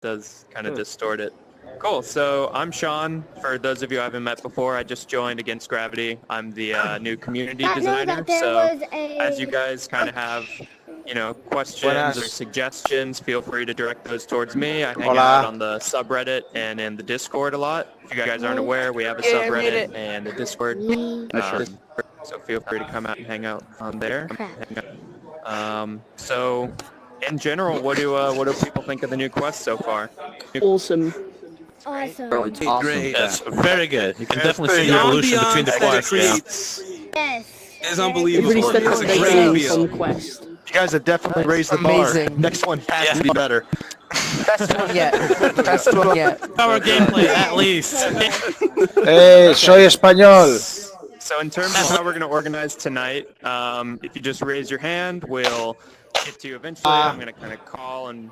does kind of distort it. Cool. So I'm Sean. For those of you I haven't met before, I just joined Against Gravity. I'm the new community designer. So as you guys kind of have, questions or suggestions, feel free to direct those towards me. I hang out on the subreddit and in the Discord a lot. If you guys aren't aware, we have a subreddit and a Discord. So feel free to come out and hang out on there. So in general, what do people think of the new quest so far? Awesome. Awesome. It's awesome. Great. Yes, very good. You can definitely see the evolution between the quests. Yes. It's unbelievable. Everybody said It's a it's great amazing reveal. fun quest. You guys have definitely raised the bar. Next one has to be better. Best one yet. Best one yet. Our gameplay, at least. Hey, soy español. So in terms of how we're going to organize tonight, if you just raise your hand, we'll get to you eventually. I'm going to kind of call and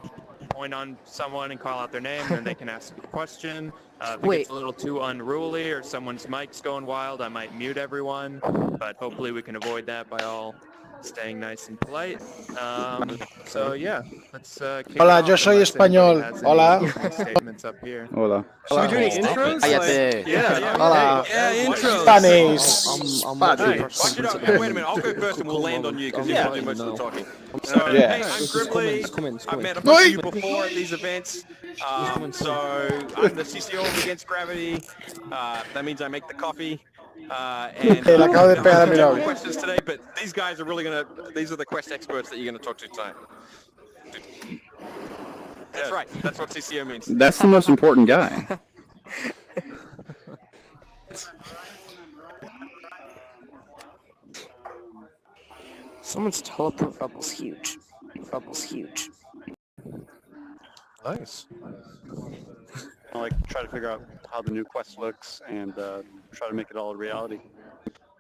point on someone and call out their name, and then they can ask a question. If it gets a little too unruly or someone's mic's going wild, I might mute everyone, but hopefully we can avoid that by all staying nice and polite. So yeah, let's kick Hola, it yo off soy unless anyone español. has Hola. any statements up here. Hola. Should we do any intros? Hola. Yeah, intros. Spanish. Wait a minute, I'll go first and we'll land on you because you're going to do most of the talking. So, hey, I'm Gribbly. I've met a bunch of you before at these events. So, I'm the CCO of Against Gravity. That means I make the coffee. And Le acabo de pegar a mi novio. questions today, but these guys are really these are the quest experts that you're going to talk to tonight. That's right. That's what CCO means. That's the most important guy. Someone's teleport bubble's huge. Bubble's huge. Nice. I like try to figure out how the new quest looks and try to make it all a reality.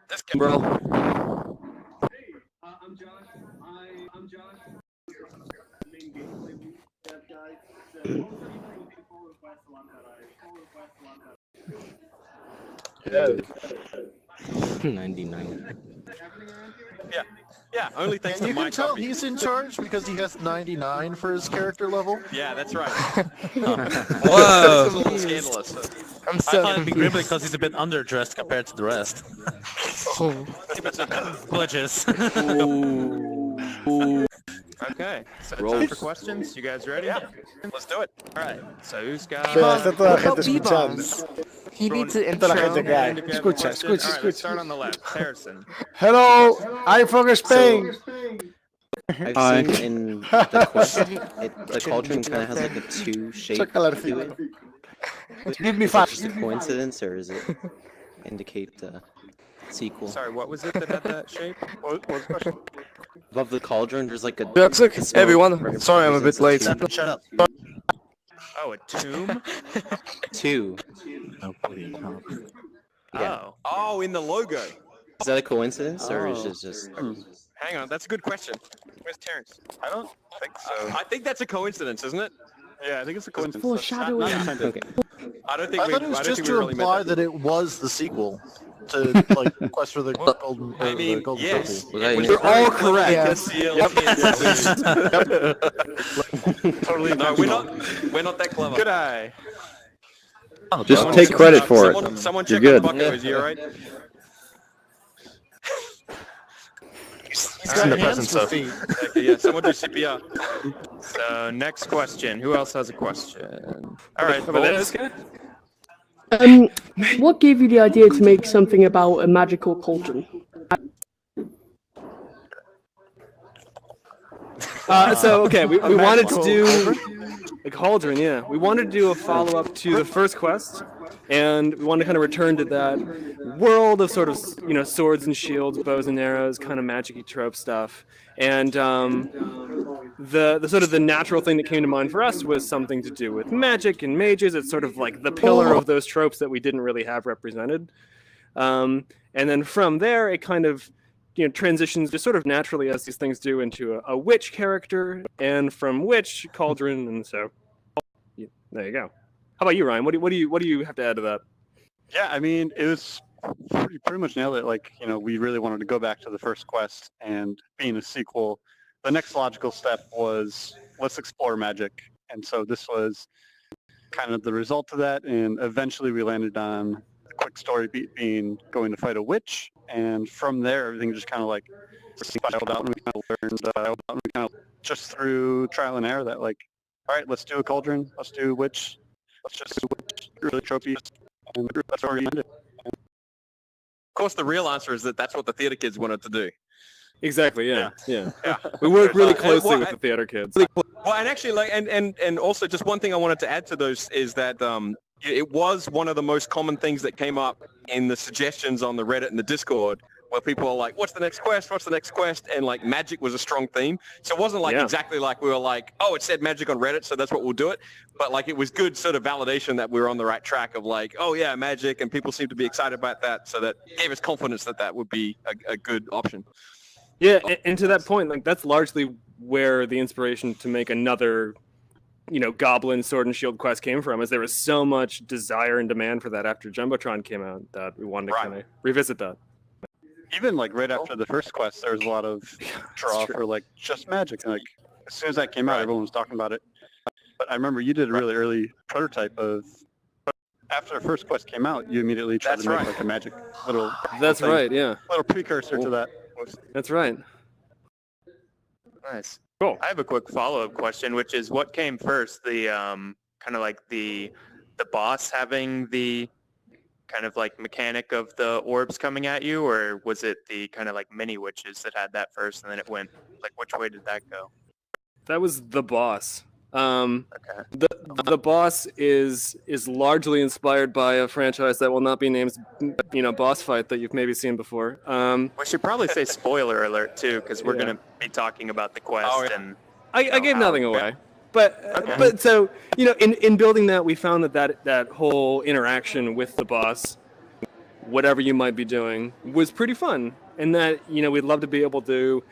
This kid, bro. I'm Josh. I'm Josh. Yeah. 99. Yeah, only thanks to You my can tell coffee. he's in charge because he has 99 for his character level. Yeah, that's right. Whoa! It's a little scandalous. I'm I so thought it'd be confused. Gribbly because he's a bit underdressed compared to the rest. Glitches. Okay, so time for questions. You guys ready? Yeah, let's do it. All right. So who's got? Está toda la gente What escuchando. about He needs an Toda la gente intro. acá. If you have a Escucha, question- escucha, all right, let's escucha. start on the left. Harrison. Hello, I'm from Spain. I've seen in the quest, the cauldron kind of has like a two shape Soy to calorcito. it. Give me Is that five. just a coincidence, or is it indicate the sequel? Sorry, what was it that had that shape? What was the question? Above the cauldron, there's like a. Toxic, a smoke everyone. represents Sorry, I'm a bit late. Shut up. Oh, a tomb. Two. Yeah. Oh. Oh, in the logo. Is that a coincidence, or is it just? Hang on, that's a good question. Where's Terrence? I don't think so. I think that's a coincidence, isn't it? Yeah, I think it's a coincidence. Foreshadowing. Okay. I don't think I thought it was just to imply that it was the sequel to like Quest for the Golden. I mean, the Golden yes. Trophy. Was that When in- you're all correct. Yeah. Totally. No, we're not that clever. Good eye. Just take credit for it. Someone You're check good. on Bucko. Is he alright? He's got hands for feet. Okay, yeah, someone do CPR. So next question. Who else has a question? All right, Bolts. What gave you the idea to make something about a magical cauldron? We wanted to do a cauldron, yeah. We wanted to do a follow-up to the first quest, and we wanted to kind of return to that world of sort of, swords and shields, bows and arrows, kind of magic-y trope stuff. And the sort of the natural thing that came to mind for us was something to do with magic and mages. It's sort of like the pillar of those tropes that we didn't really have represented. And then from there, it kind of transitions just sort of naturally as these things do into a witch character, and from witch, cauldron, and so there you go. How about you, Ryan? What do you have to add to that? Yeah, I mean, it was pretty much nailed it. Like, we really wanted to go back to the first quest, and being a sequel, the next logical step was let's explore magic And so this was kind of the result of that, and eventually we landed on the quick story beat being going to fight a witch, and from there everything just kind of like spiraled out, and we kind of learned just through trial and error that like, all right, let's do a cauldron, let's do a witch, let's just do really trophies, and that's where we ended. Of course, the real answer is that that's what the theater kids wanted to do. Exactly. Yeah. We work really closely with the theater kids. Well, and actually, like, and also, just one thing I wanted to add to those is that it was one of the most common things that came up in the suggestions on the Reddit and the Discord, where people are like, "What's the next quest? What's the next quest?" And like, magic was a strong theme. So it wasn't like exactly like we were like, "Oh, it said magic on Reddit, so that's what we'll do it." But like, it was good sort of validation that we were on the right track of like, "Oh yeah, magic," and people seem to be excited about that. So that gave us confidence that that would be a good option. Yeah, and to that point, like that's largely where the inspiration to make another, Goblin Sword and Shield quest came from. Is there was so much desire and demand for that after Jumbotron came out that we wanted to kind of revisit that. Even like right after the first quest, there was a lot of draw for like just magic. And like as soon as that came out, everyone was talking about it. But I remember you did a really early prototype of. After the first quest came out, you immediately tried to make like a magic little. That's thing, right. Yeah. Little precursor to that. That's right. Nice. Cool. I have a quick follow-up question, which is what came first? The kind of like the boss having the kind of like mechanic of the orbs coming at you, or was it the kind of like mini witches that had that first and then it went like which way did that go? That was the boss. Okay. The boss is largely inspired by a franchise that will not be named, boss fight that you've maybe seen before. We should probably say spoiler alert too, because we're going to be talking about the quest and. I gave nothing away, but so in building that, we found that whole interaction with the boss, whatever you might be doing, was pretty fun, and that we'd love to be able to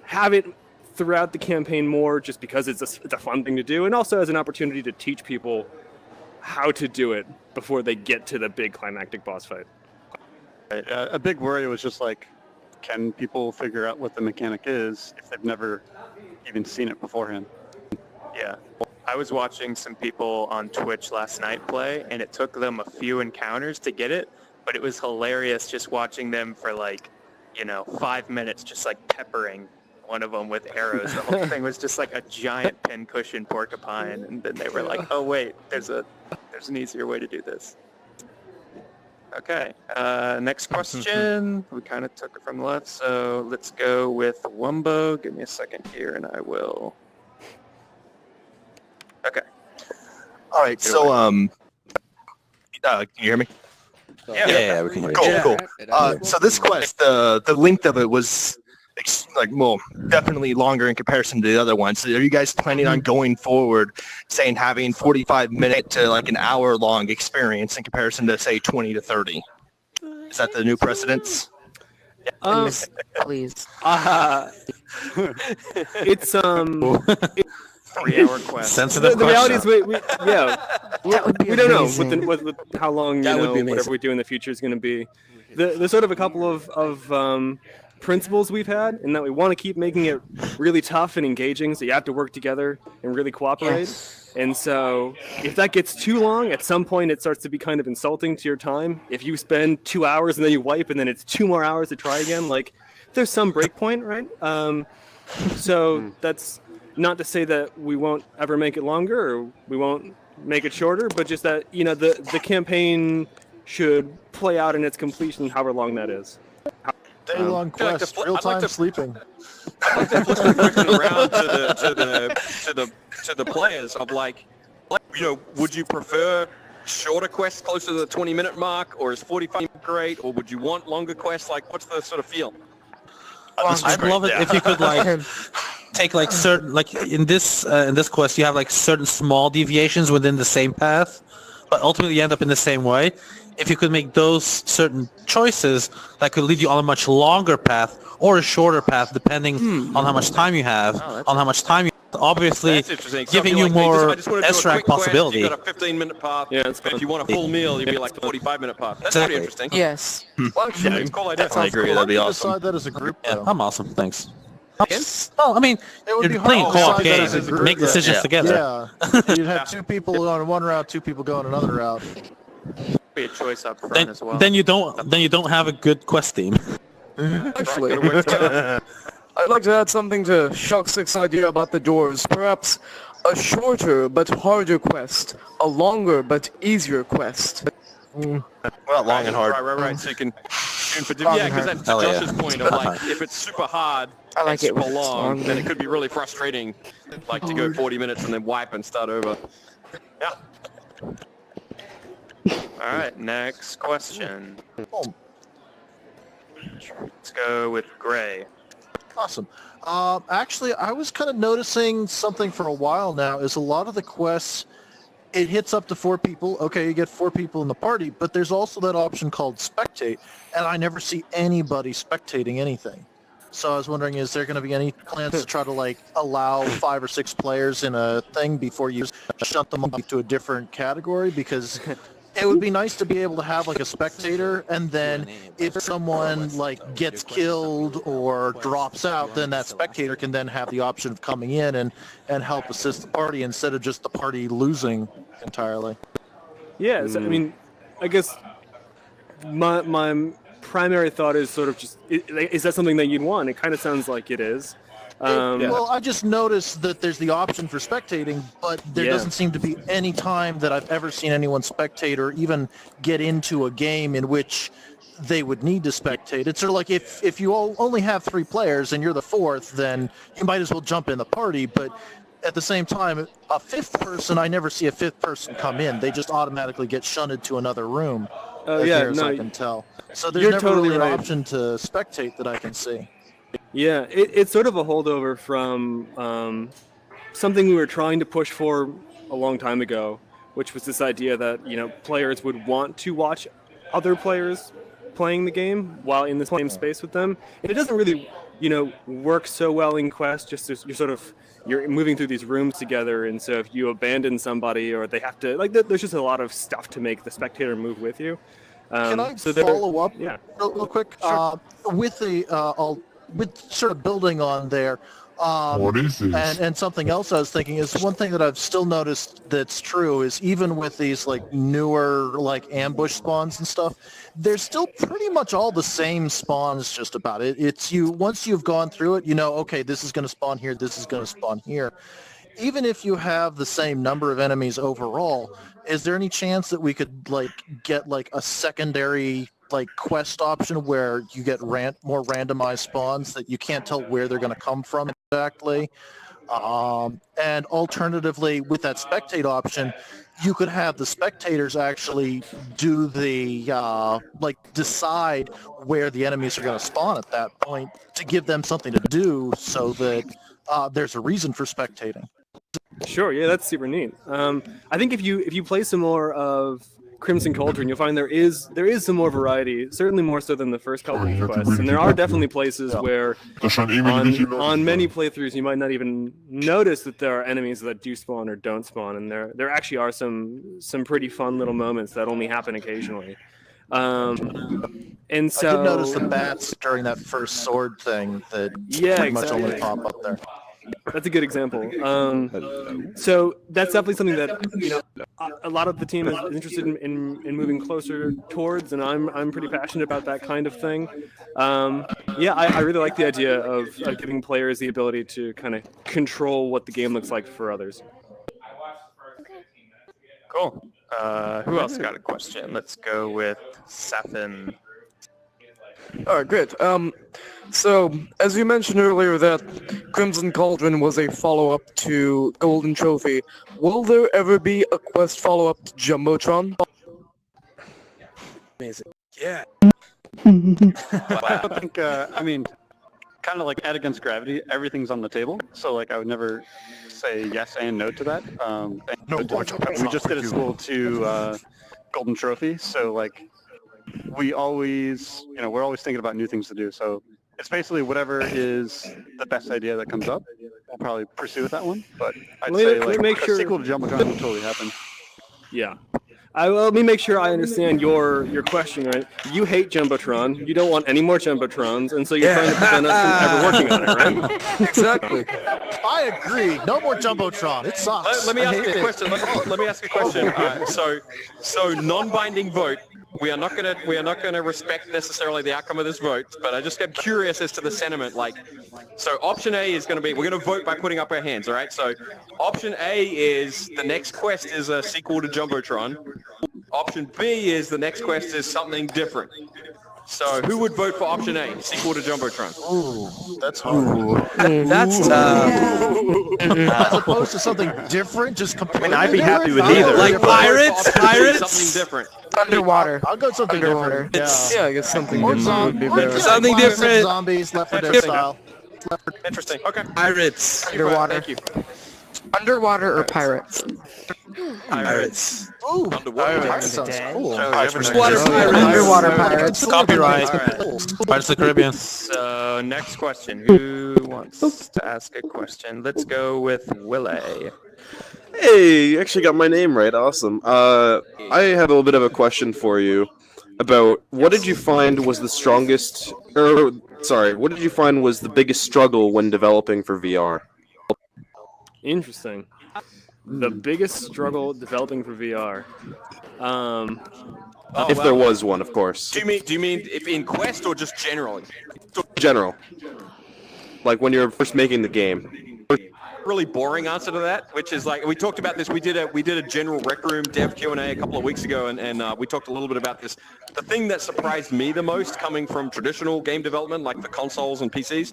have it throughout the campaign more, just because it's a fun thing to do, and also as an opportunity to teach people how to do it before they get to the big climactic boss fight. A big worry was just like, can people figure out what the mechanic is if they've never even seen it beforehand? Yeah. I was watching some people on Twitch last night play, and it took them a few encounters to get it, but it was hilarious just watching them for 5 minutes just like peppering one of them with arrows. The whole thing was just like a giant pincushion porcupine, and then they were like, "Oh wait, there's an easier way to do this." Okay, next question. We kind of took it from the left, so let's go with Wumbo. Give me a second here, and I will. Okay. All right. So can you hear me? Yeah, we can hear you. Cool. So this quest, the length of it was definitely longer in comparison to the other ones. So are you guys planning on going forward, saying having 45-minute to like an hour-long experience in comparison to say 20 to 30? Is that the new precedence? Please. It's 3-hour quest. Sensitive the reality is we don't know with how long whatever we do in the future is going to be. There's sort of a couple of principles we've had, in that we want to keep making it really tough and engaging, so you have to work together and really cooperate. Yes. And so if that gets too long, at some point it starts to be kind of insulting to your time. If you spend 2 hours and then you wipe and then it's 2 more hours to try again, like there's some break point, right? So that's not to say that we won't ever make it longer or we won't make it shorter, but just that the campaign should play out in its completion, however long that is. Day-long quest, real-time sleeping. I'd like to flip the question around to the players of would you prefer shorter quests closer to the 20-minute mark, or is 45 great, or would you want longer quests? Like, what's the sort of feel? I'd love it if you could take certain in this quest you have certain small deviations within the same path, but ultimately you end up in the same way. If you could make those certain choices that could lead you on a much longer path or a shorter path, depending on how much time you have, obviously giving you more abstract possibility. You've got a 15-minute path. Yeah, but if you want a full meal, you'd be like a 45-minute path. That's pretty interesting. Yes. Well, it's a cool idea. I agree. That'd be awesome. Decide that as a group. Yeah, I'm awesome. Thanks. Well, I mean, It would you're be playing hard a to co-op decide that game. as a group. Make decisions together. Yeah, you'd have two people going one route, two people going another route. Be a choice up front as well. Then you don't have a good quest team. Actually, I'd like to add something to Shock6's idea about the doors. Perhaps a shorter but harder quest, a longer but easier quest. Well, long and hard. Right. So you can yeah, because that's to Josh's point of like, if it's super hard I like and it when super it's long, longer. then it could be really frustrating, like to go 40 minutes and then wipe and start over. Yeah. All right, next question. Let's go with Gray. Awesome. Actually, I was kind of noticing something for a while now. Is a lot of the quests, it hits up to 4 people. Okay, you get 4 people in the party, but there's also that option called spectate, and I never see anybody spectating anything. So I was wondering, is there going to be any plans to try to like allow 5 or 6 players in a thing before you shunt them up to a different category? Because it would be nice to be able to have like a spectator, and then if someone like gets killed or drops out, then that spectator can then have the option of coming in and help assist the party instead of just the party losing entirely. Yeah, so, I mean, I guess my primary thought is sort of just, is that something that you'd want? It kind of sounds like it is. Well, I just noticed that there's the option for spectating, but there doesn't seem to be any time that I've ever seen anyone spectate or even get into a game in which they would need to spectate. It's sort of like if you only have 3 players and you're the 4th, then you might as well jump in the party, but at the same time, a 5th person, I never see a 5th person come in. They just automatically get shunted to another room, as near as I can tell. So there's never totally really right. an option to spectate that I can see. Yeah, it's sort of a holdover from something we were trying to push for a long time ago, which was this idea that, you know, players would want to watch other players playing the game while in the same space with them. And it doesn't really, you know, work so well in Quest, just as you're moving through these rooms together, and so if you abandon somebody or they have to, like, there's just a lot of stuff to make the spectator move with you. Can I follow up real quick? With the with sort of building on there, what is this? And something else I was thinking is one thing that I've still noticed that's true is even with these like newer like ambush spawns and stuff, they're still pretty much all the same spawns just about. It's you, once you've gone through it, you know, okay, this is going to spawn here, this is going to spawn here. Even if you have the same number of enemies overall, is there any chance that we could like get like a secondary like quest option where you get more randomized spawns that you can't tell where they're going to come from exactly? And alternatively, with that spectate option, you could have the spectators actually do the like decide where the enemies are going to spawn at that point to give them something to do so that there's a reason for spectating. Sure, yeah, that's super neat. I think if you play some more of Crimson Cauldron, you'll find there is some more variety, certainly more so than the first couple of quests. And there are definitely places where on many playthroughs you might not even notice that there are enemies that do spawn or don't spawn, and there actually are some pretty fun little moments that only happen occasionally. And so I did notice the bats during that first sword thing that pretty much only pop up there. That's a good example. So that's definitely something that, you know, a lot of the team is interested in moving closer towards, and I'm pretty passionate about that kind of thing. Yeah, I really like the idea of giving players the ability to kind of control what the game looks like for others. Cool. Who else got a question? Let's go with Safin. All right, great. So, as you mentioned earlier that Crimson Cauldron was a follow-up to Golden Trophy, will there ever be a quest follow-up to Jumbotron? Amazing. Yeah. I think, I mean, kind of like Add Against Gravity, everything's on the table. So, like, I would never say yes and no to that. We just did a sequel to Golden Trophy, so, like, we're always thinking about new things to do. So it's basically whatever is the best idea that comes up. We'll probably pursue that one. But I'd say like a sequel to Jumbotron will totally happen. Yeah. Let me make sure I understand your question, right? You hate Jumbotron. You don't want any more Jumbotrons, and so you're trying to prevent us from ever working on it, right? Exactly. I agree. No more Jumbotron. It sucks. Let me ask you a question. Let me ask you a question. So non-binding vote. We are not gonna respect necessarily the outcome of this vote, but I just get curious as to the sentiment. Like, so option A is going to be we're going to vote by putting up our hands. All right. So option A is the next quest is a sequel to Jumbotron. Option B is the next quest is something different. So who would vote for option A, sequel to Jumbotron? Ooh, that's hard. That's As opposed to something different, just completely. I'd be happy with different? either. Like pirates? Something different. Underwater. I'll go something Underwater. different. Yeah, I guess something Or different would be better. Something classic different. Zombies, Left 4 Dead style. Interesting. Okay. Pirates. Underwater. Thank you. Underwater or pirates? Pirates. Ooh, Underwater. that sounds cool. Water pirates. Underwater pirates. Copyright. Pirates of the Caribbean. So next question. Who wants to ask a question? Let's go with Willie. Hey, you actually got my name right. Awesome. I have a little bit of a question for you about what did you find was the strongest, or sorry, what did you find was the biggest struggle when developing for VR? Interesting. The biggest struggle developing for VR. If there was one, of course. Do you mean if in Quest or just generally? General. Like when you're first making the game. Really boring answer to that, which is like we talked about this. We did a general rec room dev Q&A a couple of weeks ago, and we talked a little bit about this. The thing that surprised me the most, coming from traditional game development like the consoles and PCs,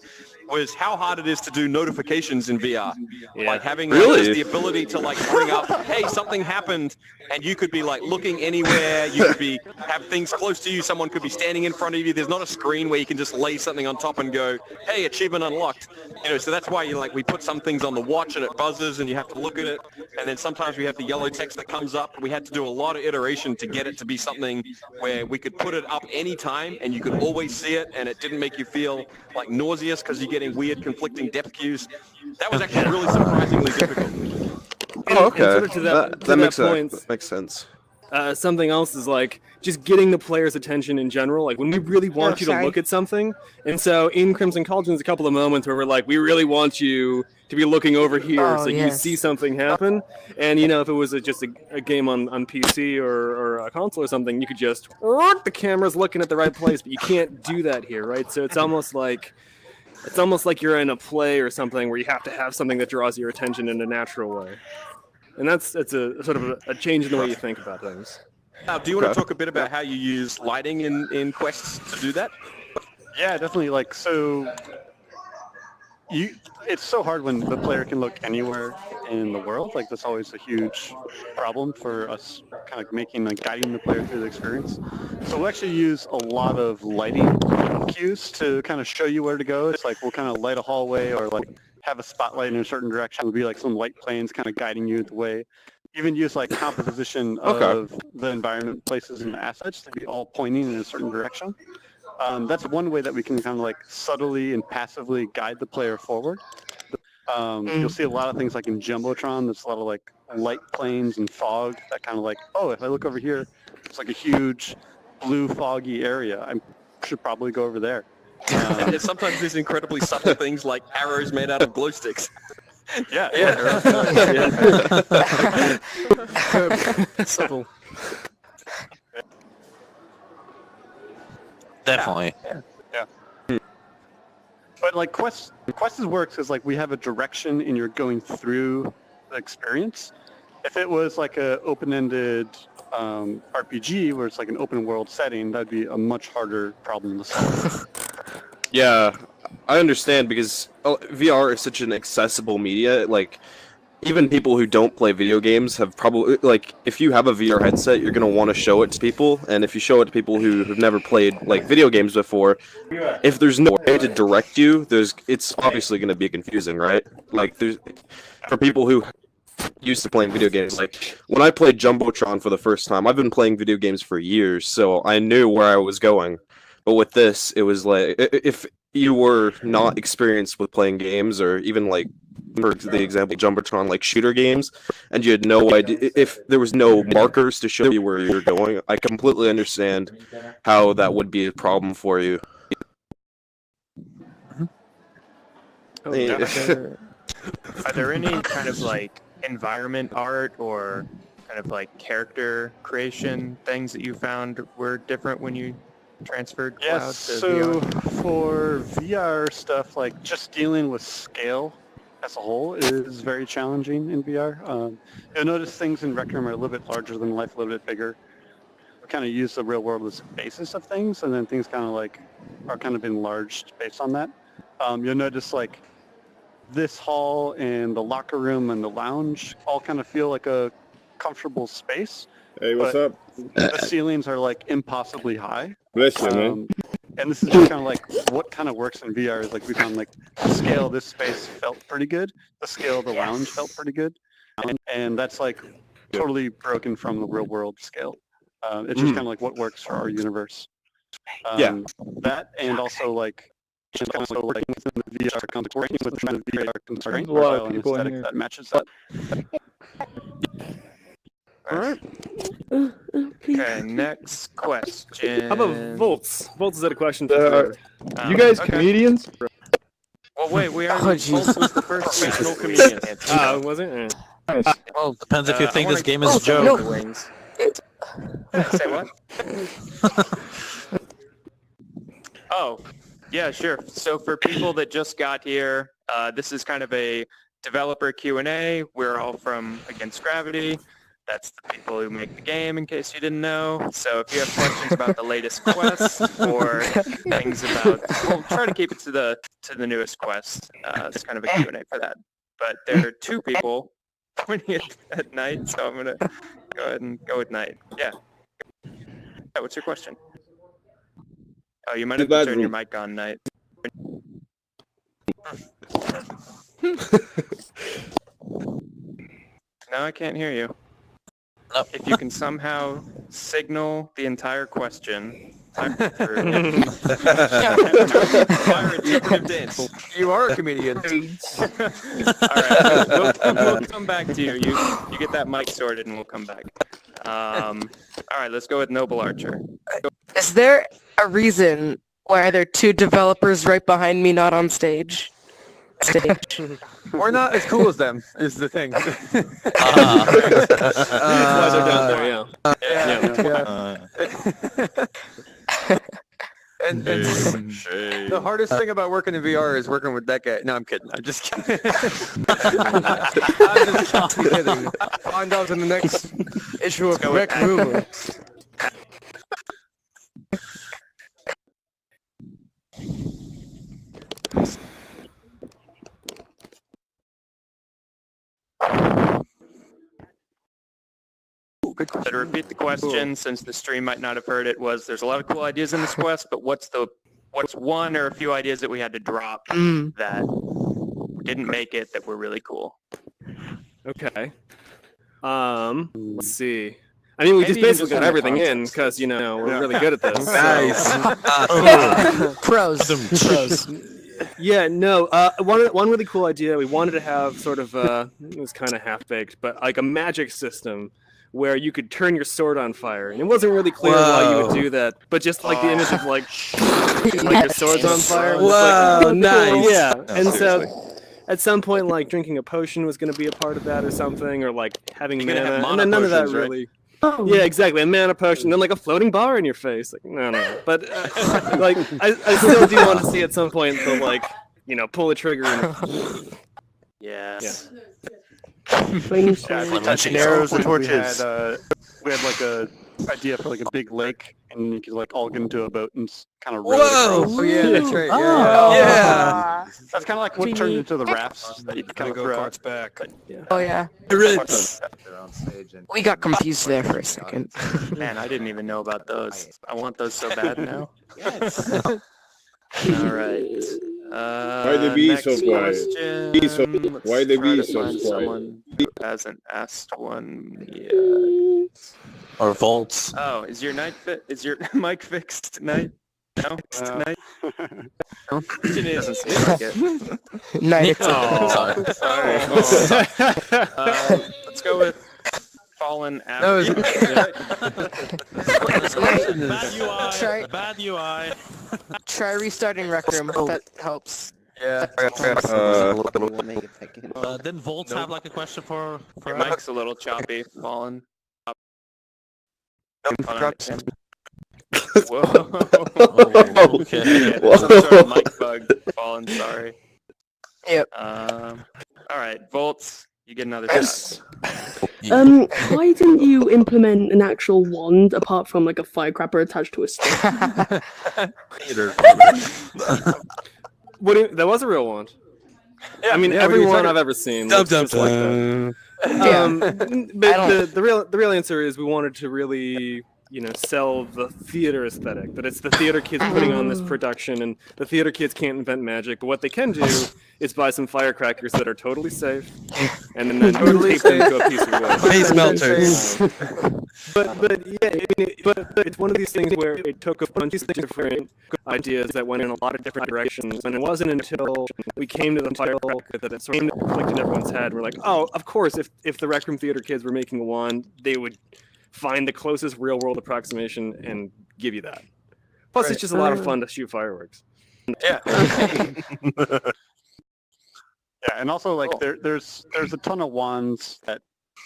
was how hard it is to do notifications in VR. Yeah. Like having Really? just the ability to like bring up, hey, something happened, and you could be like looking anywhere. You could be have things close to you. Someone could be standing in front of you. There's not a screen where you can just lay something on top and go, hey, achievement unlocked. You know, so that's why we put some things on the watch and it buzzes and you have to look at it. And then sometimes we have the yellow text that comes up. We had to do a lot of iteration to get it to be something where we could put it up anytime and you could always see it, and it didn't make you feel like nauseous because you're getting weird conflicting depth cues. That was actually really surprisingly difficult. Oh, okay. And sort of to that makes point, that makes sense. something else is like just getting the player's attention in general. Like when we really want you to look at something, and so in Crimson Cauldron, there's a couple of moments where we're like, we really want you to be looking over here, so you see something happen. And you know, if it was just a game on PC or a console or something, you could just the camera's looking at the right place, but you can't do that here, right? So it's almost like you're in a play or something where you have to have something that draws your attention in a natural way. And it's a sort of a change in the way you think about things. Now, do you want to talk a bit about how you use lighting in quests to do that? Yeah, definitely. Like, so it's so hard when the player can look anywhere in the world. Like, that's always a huge problem for us, kind of guiding the player through the experience. So we actually use a lot of lighting cues to kind of show you where to go. It's like we'll kind of light a hallway or like have a spotlight in a certain direction. It would be like some light planes kind of guiding you the way. Even use like composition of the environment, places, and assets to be all pointing in a certain direction. That's one way that we can kind of like subtly and passively guide the player forward. You'll see a lot of things like in Jumbotron, there's a lot of like light planes and fog that kind of like, oh, if I look over here, it's like a huge blue foggy area. I should probably go over there. And sometimes there's incredibly subtle things like arrows made out of glow sticks. Yeah. Subtle. Definitely. Yeah. But like Quest works is like we have a direction and you're going through the experience. If it was like a open-ended RPG where it's like an open world setting, that'd be a much harder problem to solve. Yeah, I understand because VR is such an accessible media. Like, even people who don't play video games have probably, like, if you have a VR headset, you're going to want to show it to people. And if you show it to people who have never played, like, video games before, if there's no way to direct you, it's obviously going to be confusing, right? Like, for people who used to playing video games, like, when I played Jumbotron for the first time, I've been playing video games for years, so I knew where I was going. But with this, it was like, if you were not experienced with playing games, or even like, for the example, Jumbotron, like shooter games, and you had no idea if there was no markers to show you where you're going. I completely understand how that would be a problem for you. Are there any kind of like environment art or kind of like character creation things that you found were different when you transferred Cloud to so VR? for VR stuff, like just dealing with scale as a whole is very challenging in VR. You'll notice things in Rec Room are a little bit larger than life, a little bit bigger. We kind of use the real world as a basis of things, and then things kind of like are kind of enlarged based on that. You'll notice like this hall and the locker room and the lounge all kind of feel like a comfortable space. Hey, what's up? The ceilings are like impossibly high. Bless you, man. And this is just kind of like what kind of works in VR is like we found like the scale of this space felt pretty good. The scale of the lounge felt pretty good. And that's like totally broken from the real world scale. It's just kind of like what works for our universe. That and also like within the VR constraints, within the VR constraint profile and aesthetic that matches that. All right. Okay, next question. How about Volts? Volts is a question for you guys comedians? Well, wait, we already Volts was the first fictional comedian. Was it? Well, depends if you think this game is a joke. Say what? Oh, yeah, sure. So for people that just got here, this is kind of a developer Q&A. We're all from Against Gravity. That's the people who make the game, in case you didn't know. So if you have questions about the latest quest or things about, we'll try to keep it to the newest quest. It's kind of a Q&A for that. But there are two people pointing at night, so I'm gonna go ahead and go with night. Yeah. What's your question? Oh, you might have to turn your mic on, Night. No, I can't hear you. Nope. If you can somehow signal the entire question through. You are a comedian. All right, we'll come back to you. You get that mic sorted and we'll come back. All right, let's go with Noble Archer. Is there a reason why there are two developers right behind me not on stage? We're not as cool as them, is the thing. That's why they're down there, And the hardest thing about working in VR is working with that guy. No, I'm kidding. I'm just kidding. I'm just kidding. Find out in the next issue of Rec Room. So to repeat the question, since the stream might not have heard it, was there's a lot of cool ideas in this quest, but what's one or a few ideas that we had to drop that didn't make it that were really cool? Okay. Let's see. I mean, we just basically got everything in because, you know, we're really good at this. Nice. Pros. Yeah, no. One really cool idea. We wanted to have sort of it was kind of half-baked, but like a magic system where you could turn your sword on fire, and it wasn't really clear why you would do that. But just like the image of like your sword's on fire. Whoa, like, nice. Cool. Yeah, No, and seriously. so at some point, like drinking a potion was going to be a part of that or something, or like having You're gonna mana, have and then none of that potions, right? really. Yeah, exactly. A mana potion, then like a floating bar in your face. Like, no. But like, I still do want to see at some point the like, you know, pull the trigger. And... Yes. Arrows and torches. We had like a idea for like a big lake, and you could like all get into a boat and kind of row it across. Oh yeah, that's right. Yeah. That's kind of like what turned into the rafts that you kind of throw out. Back. Oh yeah. We got confused there for a second. Man, I didn't even know about those. I want those so bad now. All right. Why they be next so quiet? question. Why they Let's be try to so find quiet? someone who hasn't asked one yet. Or Volts. Oh, is your mic fixed tonight? No? Night? It doesn't seem like it. Night. Oh, sorry. Oh. Let's go with Fallen After. Bad UI. Try restarting Rec Room. That helps. Yeah. Didn't Volts have like a question for Your mic's a little choppy, Fallen. Whoa. Okay. Some sort of mic bug, Fallen, sorry. Yep. Alright, Volts, you get another shot. Why didn't you implement an actual wand apart from like a firecracker attached to a stick? That was a real wand. Yeah, I mean, every one I've ever seen. Looks just like that. But the real answer is we wanted to really, sell the theater aesthetic. That it's the theater kids putting on this production, and the theater kids can't invent magic, but what they can do is buy some firecrackers that are totally safe, and then tape them to a piece of wood. Face melters. But it's one of these things where it took a bunch of different ideas that went in a lot of different directions, and it wasn't until we came to the firecracker that it sort of clicked in everyone's head. We're like, oh, of course, if the Rec Room Theater kids were making a wand, they would find the closest real-world approximation and give you that. Plus, it's just a lot of fun to shoot fireworks. Yeah. Yeah, and also like there's a ton of wands that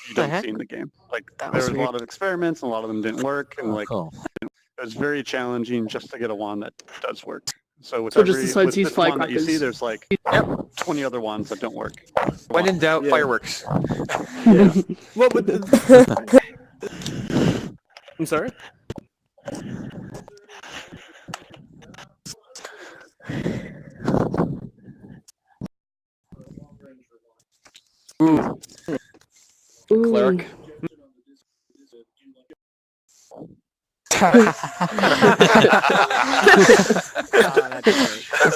you don't see in the game. Like there's a lot of experiments, and a lot of them didn't work, and like it was very challenging just to get a wand that does work. So with this wand that you see, there's like 20 other wands that don't work. When in doubt, fireworks. Yeah. Well, but I'm sorry? Ooh. Cleric. That's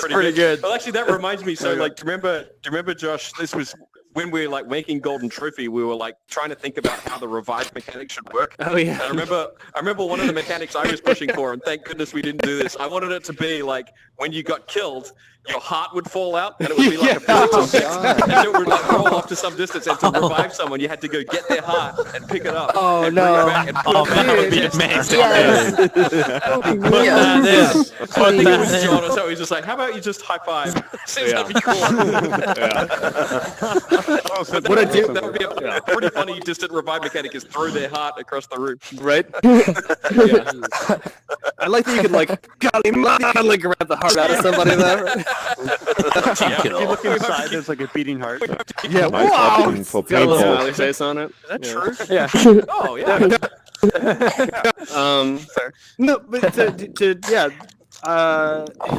pretty good. Well, actually, that reminds me. So, like, do you remember, Josh? This was when we were like making Golden Trophy. We were like trying to think about how the revive mechanic should work. Oh yeah. And I remember one of the mechanics I was pushing for, and thank goodness we didn't do this. I wanted it to be like when you got killed, your heart would fall out, and it would be like a phantom, and it would like roll off to some distance. And to revive someone, you had to go get their heart and pick it up. Oh and no! Bring it back and put it back. That would be amazing. Yes. I think it was John or so. He's just like, "How about you just high five?" Seems that'd be cool. But that would be a pretty funny distant revive mechanic is throw their heart across the room. Right? I like that you could like grab the heart out of somebody there. If you look inside, there's like a beating heart. Yeah, wow! Got a little smiley face on it. Is that true? Yeah. Oh yeah. No, but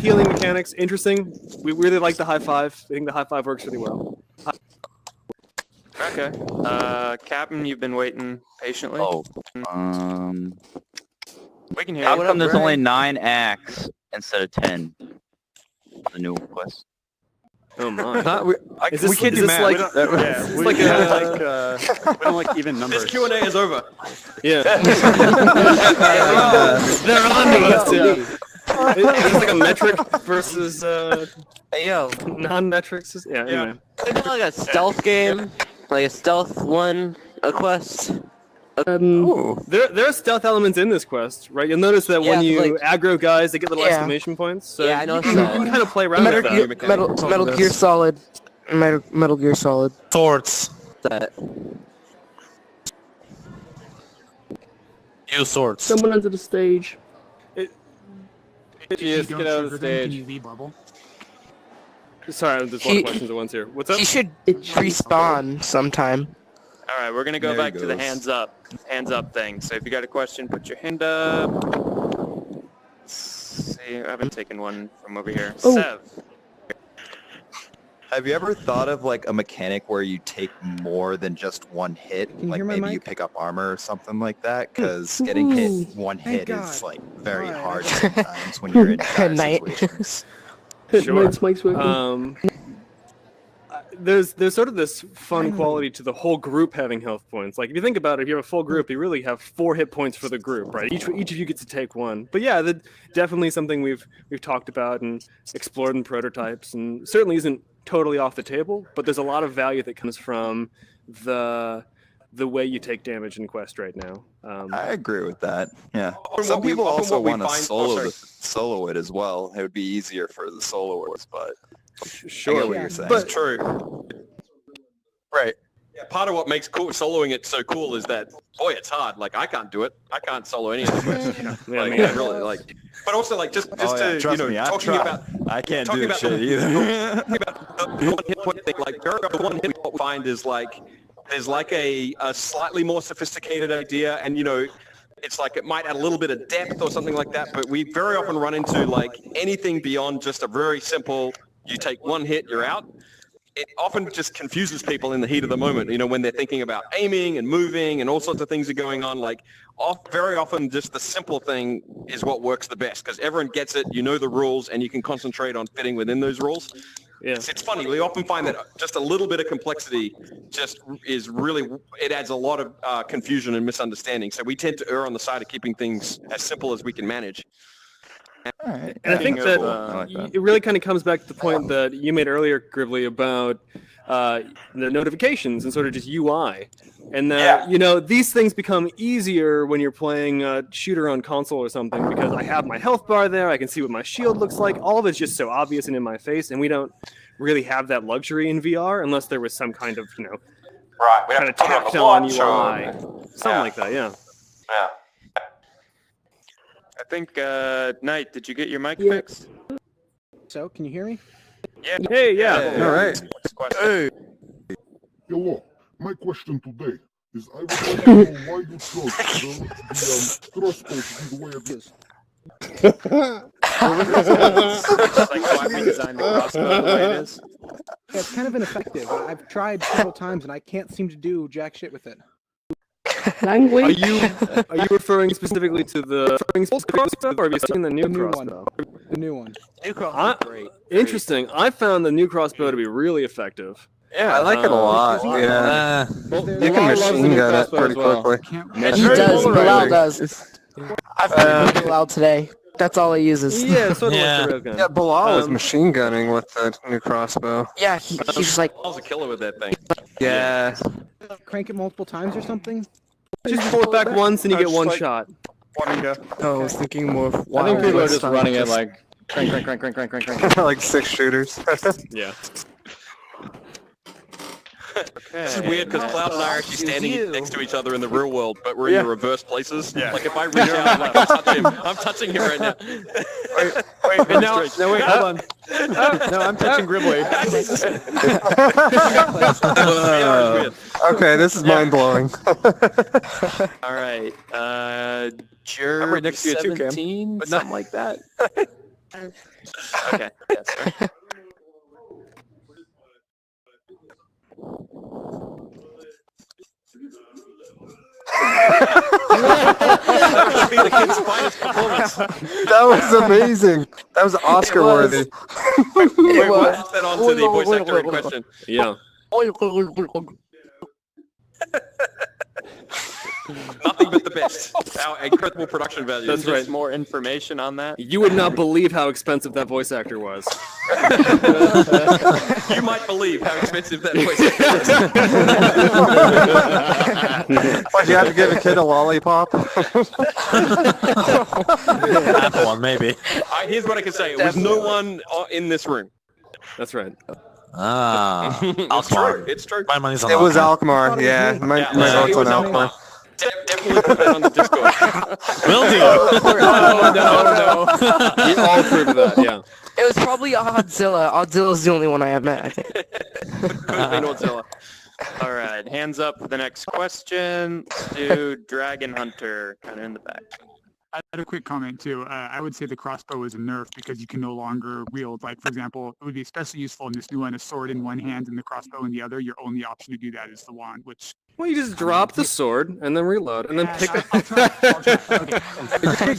healing mechanics, interesting. We really like the high five. I think the high five works really well. Okay. Captain, you've been waiting patiently. Oh. We can hear How you. come there's only 9 acts instead of 10? The new quest. Oh my. We can't do math. Like, we don't like even numbers. This Q&A is over. Yeah. They're on to us. Yeah. It's like a metric versus non-metrics. Yeah. Anyway. It's like a stealth game, like a stealth one, a quest. There are stealth elements in this quest, right? You'll notice that when you aggro guys, they get little exclamation points. So I know. You can kind of play around with that. Metal Gear Solid. Metal Gear Solid. Swords. That. Use swords. Someone under the stage. Just get out of the stage. Sorry, there's a lot of questions at once here. What's up? He should respawn sometime. All right, we're gonna go back to the hands up thing. So if you got a question, put your hand up. Let's see, I haven't taken one from over here. Oh. Sev. Have you ever thought of like a mechanic where you take more than just one hit? Like maybe you pick up armor or something like that? Because getting hit one hit is like very hard sometimes when you're in dire situations. Sure. Mike's working. there's sort of this fun quality to the whole group having health points. Like if you think about it, if you have a full group, you really have 4 hit points for the group, right? Each of you gets to take 1. But yeah, that's definitely something we've talked about and explored in prototypes, and certainly isn't totally off the table. But there's a lot of value that comes from the way you take damage in Quest right now. I agree with that. Yeah. Often Some what we- people often also what we want to find- solo it as well. It would be easier for the soloers, but Sure. I get what you're saying. But true. Right. Yeah, part of what makes soloing it so cool is that, boy, it's hard. Like, I can't do it. I can't solo any of the quests. Like, I really, like... But also, like, just Oh, yeah, to, trust you know, me, I've talking tried. about... I can't talking do about shit the- either. Talking about the one hit point thing, like, very often one hit point what we find is, like, there's, like, a slightly more sophisticated idea, and, you know, it's like it might add a little bit of depth or something like that, but we very often run into, like, anything beyond just a very simple, you take 1 hit, you're out. It often just confuses people in the heat of the moment, you know, when they're thinking about aiming and moving and all sorts of things are going on. Like, very often just the simple thing is what works the best because everyone gets it, you know the rules, and you can concentrate on fitting within those rules. Yeah. It's funny. We often find that just a little bit of complexity just is really, it adds a lot of confusion and misunderstanding. So we tend to err on the side of keeping things as simple as we can manage. Alright. And I think that like that. it really kind of comes back to the point that you made earlier, Gribbley, about the notifications and sort of just UI. And that, you know, these things become easier when you're playing a shooter on console or something because I have my health bar there, I can see what my shield looks like. All of it's just so obvious and in my face, and we don't really have that luxury in VR unless there was some kind of, you know, we kind of tacked on UI. Something like that, yeah. Yeah. I think, Knight, did you get your mic fixed? So, can you hear me? Yeah. Hey, yeah. All right. Hey. Hello. My question today is I would like to know why you chose the crossbow to be the way it is. Like why we designed the crossbow the way it is. Yeah, it's kind of ineffective. I've tried several times and I can't seem to do jack shit with it. Language. Are you referring specifically to the crossbow, or have you seen the new crossbow? The new one. New crossbow, great. Interesting. I found the new crossbow to be really effective. Yeah, I like it a lot. Yeah. You can machine gun it pretty quickly. He does. Bilal does. I've heard Bilal today. That's all he uses. Yeah, sort of like the railgun. Yeah, Bilal was machine gunning with the new crossbow. Yeah, he's just like... Bilal's a killer with that thing. Yeah. Crank it multiple times or something? Just pull it back once and you get one shot. Oh, I was thinking more of... I think people are just running it like crank. Like 6 shooters. Yeah. This is weird because Cloud and I are actually standing next to each other in the real world, but we're in the reverse places. Yeah. Like if I reach out, like, I'm touching him right now. Wait, wait, hold on. No, I'm touching Gribbley. Okay, this is mind blowing. All right. I'm right next to you too, Cam. 17, But something like that. Okay. Yeah, sorry. That was amazing. That was Oscar worthy. Wait, what? Pass that on to the voice actor in question. Yeah. Nothing but the best. Our incredible production value. That's right. More information on that. You would not believe how expensive that voice actor was. You might believe how expensive that voice actor is. Why'd you have to give a kid a lollipop? Apple one, maybe. Here's what I can say. It was no one in this room. That's right. Ah. It's true. It's true. My money's on It was Alkmaar. Alkmaar, yeah. My it vote's was on Alkmaar. Definitely put that on the Discord. Will do. No. We all approved of that, yeah. It was probably Oddzilla. Odzilla's the only one I have met, I think. Could have been Godzilla. All right, hands up for the next question. Let's do Dragon Hunter, kind of in the back. I had a quick comment too. I would say the crossbow is a nerf because you can no longer wield, like for example, it would be especially useful in this new one, a sword in one hand and the crossbow in the other. Your only option to do that is the wand, which... Well, you just drop the sword and then reload and then pick it.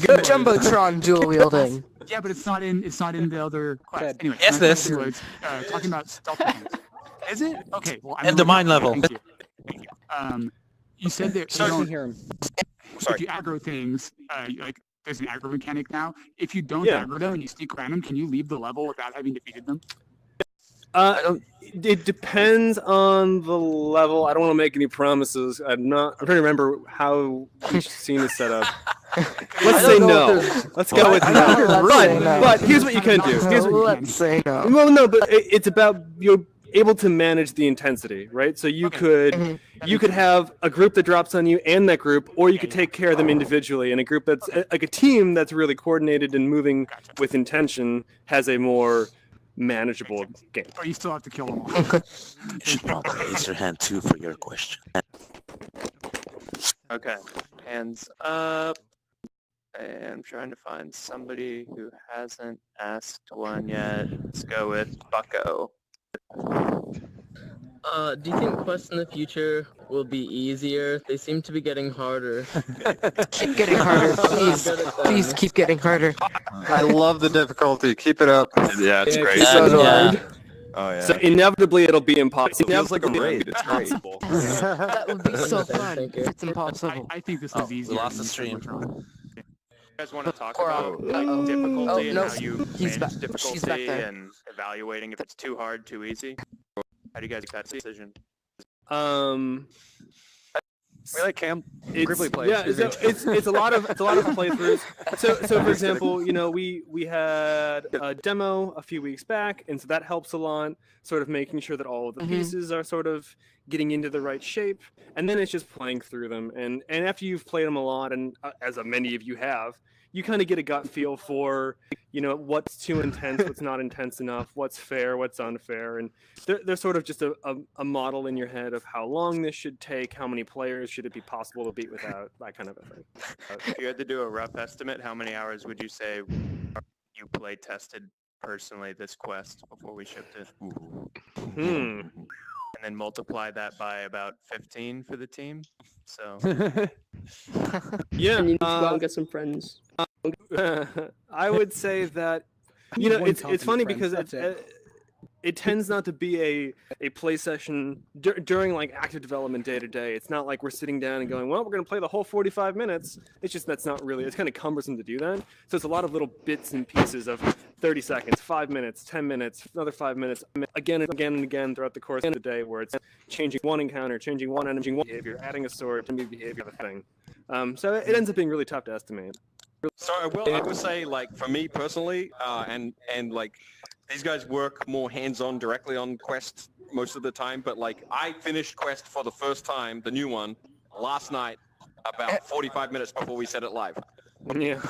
Good Jumbotron dual wielding. Yeah, but it's not in the other quest. Anyway, Yes, my this. question was, talking about stealth mechanics. Is it? Okay. Well, And the mine level. Thank you. Thank you. You said that I don't hear him. if you aggro things, like there's an aggro mechanic now. If you don't Yeah. aggro them and you sneak around them, can you leave the level without having defeated them? It depends on the level. I don't want to make any promises. I'm trying to remember how each scene is set up. Let's say no. Let's go with no. But here's what you can do. Let's say no. Well, no, but it's about you're able to manage the intensity, right? So you could have a group that drops on you and that group, or you could take care of them individually. And a group that's like a team that's really coordinated and moving with intention has a more manageable game. But you still have to kill them all. You should probably raise your hand too for your question. Okay, hands up. And I'm trying to find somebody who hasn't asked one yet. Let's go with Bucko. Do you think quests in the future will be easier? They seem to be getting harder. Keep getting harder, please. Please keep getting harder. I love the difficulty. Keep it up. Yeah, it's great. Yeah. Oh yeah. So inevitably it'll be impossible. It feels like a raid. It's great. That would be so fun. It's impossible. I think this is easier. We lost the than stream. You guys want to talk about difficulty and how you manage difficulty and evaluating if it's too hard, too easy? How do you guys make that decision? We like Cam. It's, yeah, it's a lot of playthroughs. So for example, we had a demo a few weeks back, and so that helps a lot. Sort of making sure that all of the pieces are sort of getting into the right shape, and then it's just playing through them. And after you've played them a lot, and as many of you have, you kind of get a gut feel for what's too intense, what's not intense enough, what's fair, what's unfair, and there's sort of just a model in your head of how long this should take, how many players should it be possible to beat without, that kind of a thing. If you had to do a rough estimate, how many hours would you say you play tested personally this quest before we shipped it? And then multiply that by about 15 for the team. So yeah, And you need to go out and get some friends. I would say that it's funny because it tends not to be a play session during like active development day to day. It's not like we're sitting down and going, well, we're going to play the whole 45 minutes. It's just it's kind of cumbersome to do that. So it's a lot of little bits and pieces of 30 seconds, 5 minutes, 10 minutes, another 5 minutes, again and again and again throughout the course of the day, where it's changing one encounter, changing one enemy behavior, adding a sword, new behavior, the thing. So it ends up being really tough to estimate. So I will say, like, for me personally, and like, these guys work more hands-on directly on Quest most of the time, but like, I finished Quest for the first time, the new one, last night, about 45 minutes before we set it live. Yeah.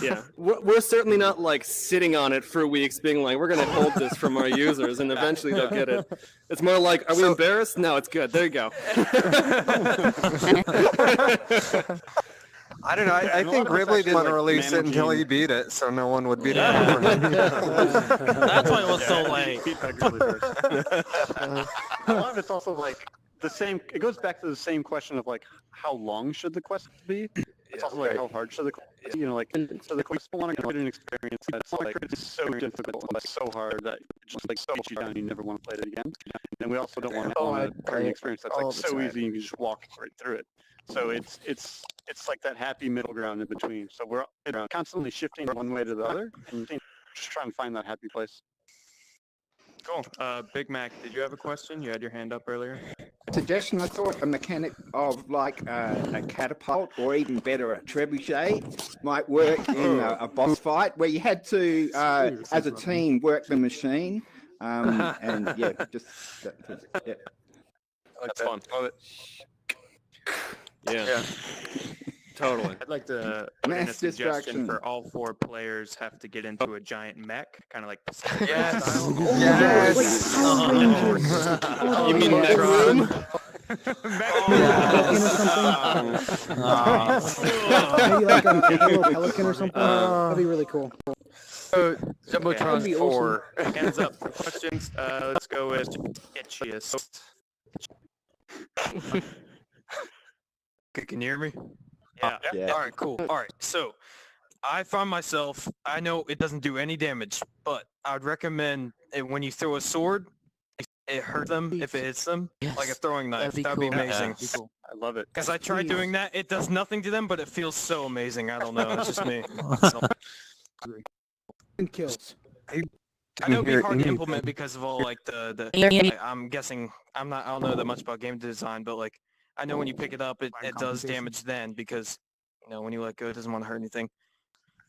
Yeah, we're certainly not like sitting on it for weeks being like, we're going to hold this from our users and eventually they'll get it. It's more like, are we embarrassed? No, it's good. There you go. I don't know. I think Gribbly didn't want to release it until he beat it, so no one would beat it. That's why it was so late. A lot of it's also like the same. It goes back to the same question of like, how long should the quest be? It's also like, how hard should the quest be? So the quest want to get an experience that's like, it's so difficult and so hard that it just like beats you down and you never want to play it again. And we also don't want to play an experience that's like so easy you can just walk right through it. So it's like that happy middle ground in between. So we're constantly shifting one way to the other and just trying to find that happy place. Cool. Big Mac, did you have a question? You had your hand up earlier. Suggestion, I thought a mechanic of like a catapult or even better a trebuchet might work in a boss fight where you had to, as a team, work the machine. And yeah, just yeah. That's fun. Love it. Yeah. Totally. I'd like to put in a suggestion for all 4 players have to get into a giant mech, kind of like Pacific style. Yes. You mean mech room? Maybe like a little pelican or something. That'd be really cool. Jumbotron 4. Hands up for questions. Let's go with itchiest. Can you hear me? Yeah. All right, cool. All right, so I find myself, I know it doesn't do any damage, but I would recommend when you throw a sword, it hurt them if it hits them, like a throwing knife. That'd be amazing. I love it. Because I tried doing that, it does nothing to them, but it feels so amazing. I don't know, it's just me. Kills. I know it'd be hard to implement because of all like I'm guessing I don't know that much about game design, but like I know when you pick it up, it does damage then because when you let go, it doesn't want to hurt anything.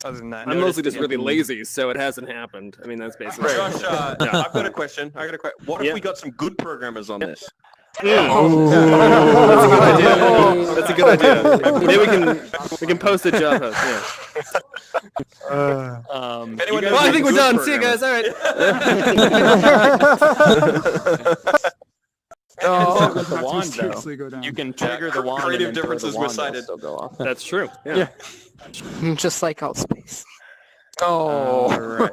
Other than that, I'm mostly just really lazy, so it hasn't happened. I mean, that's basically. Josh, I've got a question. What if we got some good programmers on this? That's a good idea. Maybe we can post a job post. Yeah. Well, I think we're done. See you guys. All right. With the wand, though. You can trigger the wand. Creative and then throw differences the wand, recited. it'll still go off. That's true. Yeah. Just like Outspace. Oh. Right.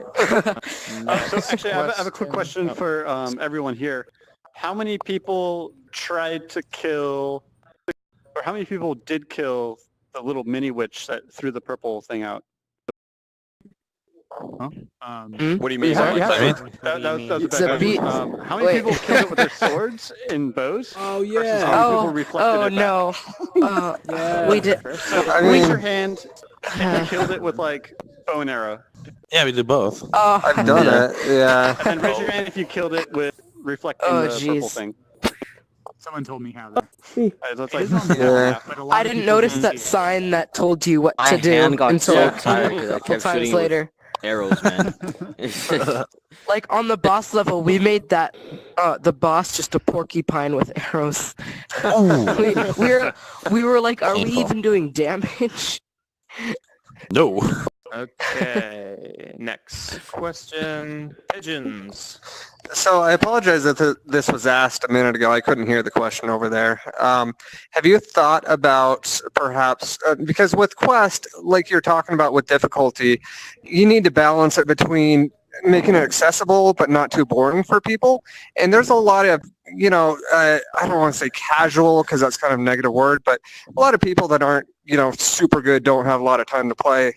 So actually, I have a quick question for everyone here. How many people tried to kill, or how many people did kill the little mini witch that threw the purple thing out? What do you mean? That was a bad question. How many people killed it with their swords and bows? Oh Versus how many people reflected it back? no. We did. Raise your hand if you killed it with like bow and arrow. Yeah, we did both. I've done it. Yeah. And raise your hand if you killed it with reflecting the purple thing. Someone told me how. Though. That's like, I didn't notice that sign that told you what to do until a couple times later. Arrows, man. Like on the boss level, we made that the boss just a porcupine with arrows. we were like, are we even doing damage? No. Okay, next question. Pigeons. So I apologize that this was asked a minute ago. I couldn't hear the question over there. Have you thought about perhaps, because with Quest, like you're talking about with difficulty, you need to balance it between making it accessible but not too boring for people. And there's a lot of, I don't want to say casual because that's kind of a negative word, but a lot of people that aren't, super good, don't have a lot of time to play,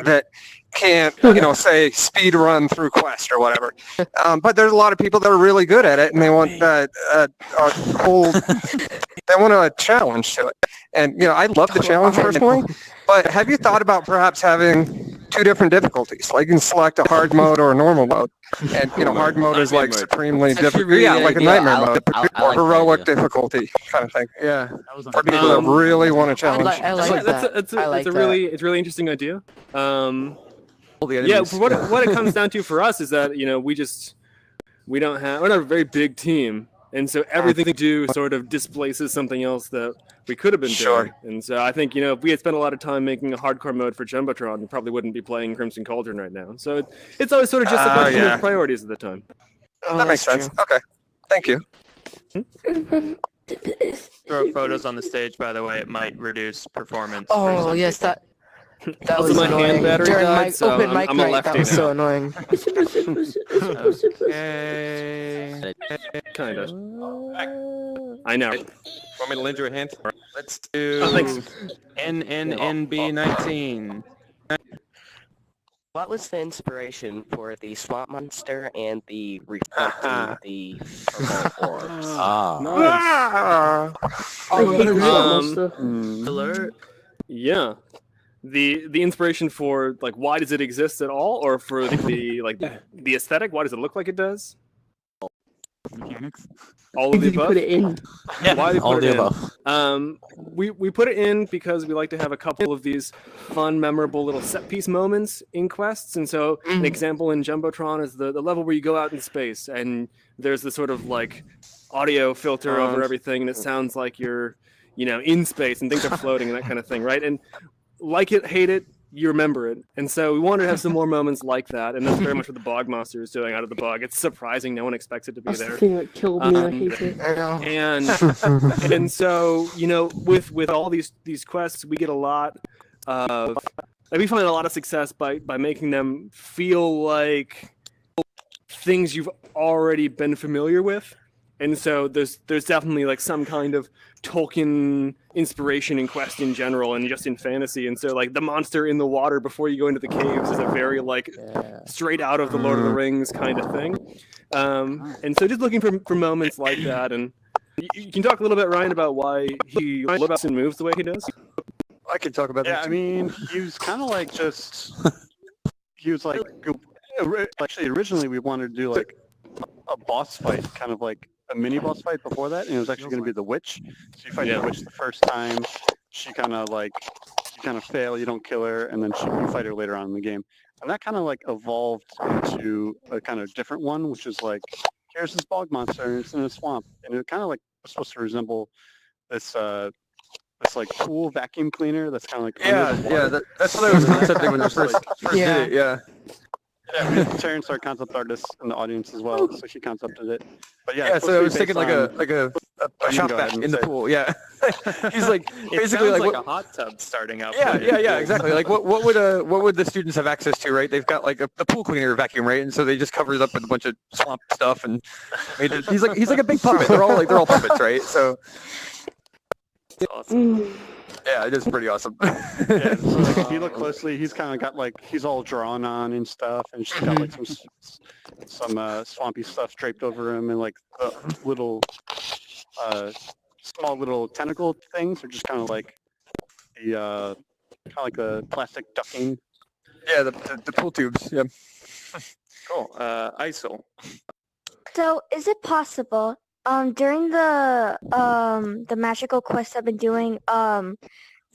that can't, say speed run through Quest or whatever. But there's a lot of people that are really good at it, and they want a challenge to it. And I love the challenge personally. But have you thought about perhaps having two different difficulties? Like you can select a hard mode or a normal mode, and hard mode is like supremely difficult. Yeah, like a nightmare mode or heroic difficulty kind of thing. Yeah, for people that really want to challenge. I like that. It's a really interesting idea. What it comes down to for us is that we're not a very big team, and so everything we do sort of displaces something else that we could have been doing. And so I think if we had spent a lot of time making a hardcore mode for Jumbotron, we probably wouldn't be playing Crimson Cauldron right now. So it's always sort of just a question of priorities at the time. That makes sense. Okay, thank you. Throw photos on the stage, by the way. It might reduce performance. Oh yes, that also was my annoying. hand battery During died, my so open mic I'm a night, lefty that was now. so annoying. Okay. Kind of. I know. Want me to lend you a hand? Let's do NNNB19. What was the inspiration for the swamp monster and the reflecting the purple orbs? Alert. Yeah. The inspiration for why does it exist at all, or for the aesthetic? Why does it look like it does? Mechanics. All of the above. Put it in. Yeah, why all put the it above. in? We put it in because we like to have a couple of these fun, memorable little set piece moments in quests. And so an example in Jumbotron is the level where you go out in space and there's this sort of audio filter over everything, and it sounds like you're in space and things are floating and that kind of thing, right? And like it, hate it, you remember it. And so we wanted to have some more moments like that, and that's very much what the Bog Monster is doing out of the bog. It's surprising, no one expects it to be That's there. the thing that killed me. I hate it. And so with all these quests, we get a lot of we find a lot of success by making them feel like things you've already been familiar with. And so there's definitely like some kind of Tolkien inspiration in Quest in general and just in fantasy. And so like the monster in the water before you go into the caves is a very like straight out of the Lord of the Rings kind of thing. And so just looking for moments like that. And you can talk a little bit, Ryan, about why he looks and moves the way he does. I could talk about that. Yeah, I mean, he was kind of like he was like, actually originally we wanted to do like a boss fight, kind of like a mini boss fight before that, and it was actually going to be the witch. So you fight the witch the first time, she kind of like, you kind of fail, you don't kill her, and then you fight her later on in the game. And that kind of like evolved into a kind of different one, which is like, here's this bog monster, and it's in a swamp, and it kind of like was supposed to resemble this this like cool vacuum cleaner that's kind of like that's what I was concepting when I first did it. Yeah. Yeah, Terrence, our concept artist in the audience as well, so she concepted it. But yeah, so I was thinking like a shop vac in the pool. Yeah, he's like basically like a hot tub starting out. Yeah, exactly. Like what would the students have access to, right? They've got like a pool cleaner vacuum, right? And so they just cover it up with a bunch of swamp stuff and made it, he's like a big puppet. They're all puppets, right? So awesome. Yeah, it is pretty awesome. Yeah, so like, if you look closely, he's kind of got like, he's all drawn on and stuff, and she's got like some swampy stuff draped over him, and like the little small little tentacle things are just kind of like the plastic ducking. Yeah, the pool tubes. Yeah. Cool. Isol. So is it possible during the magical quests I've been doing,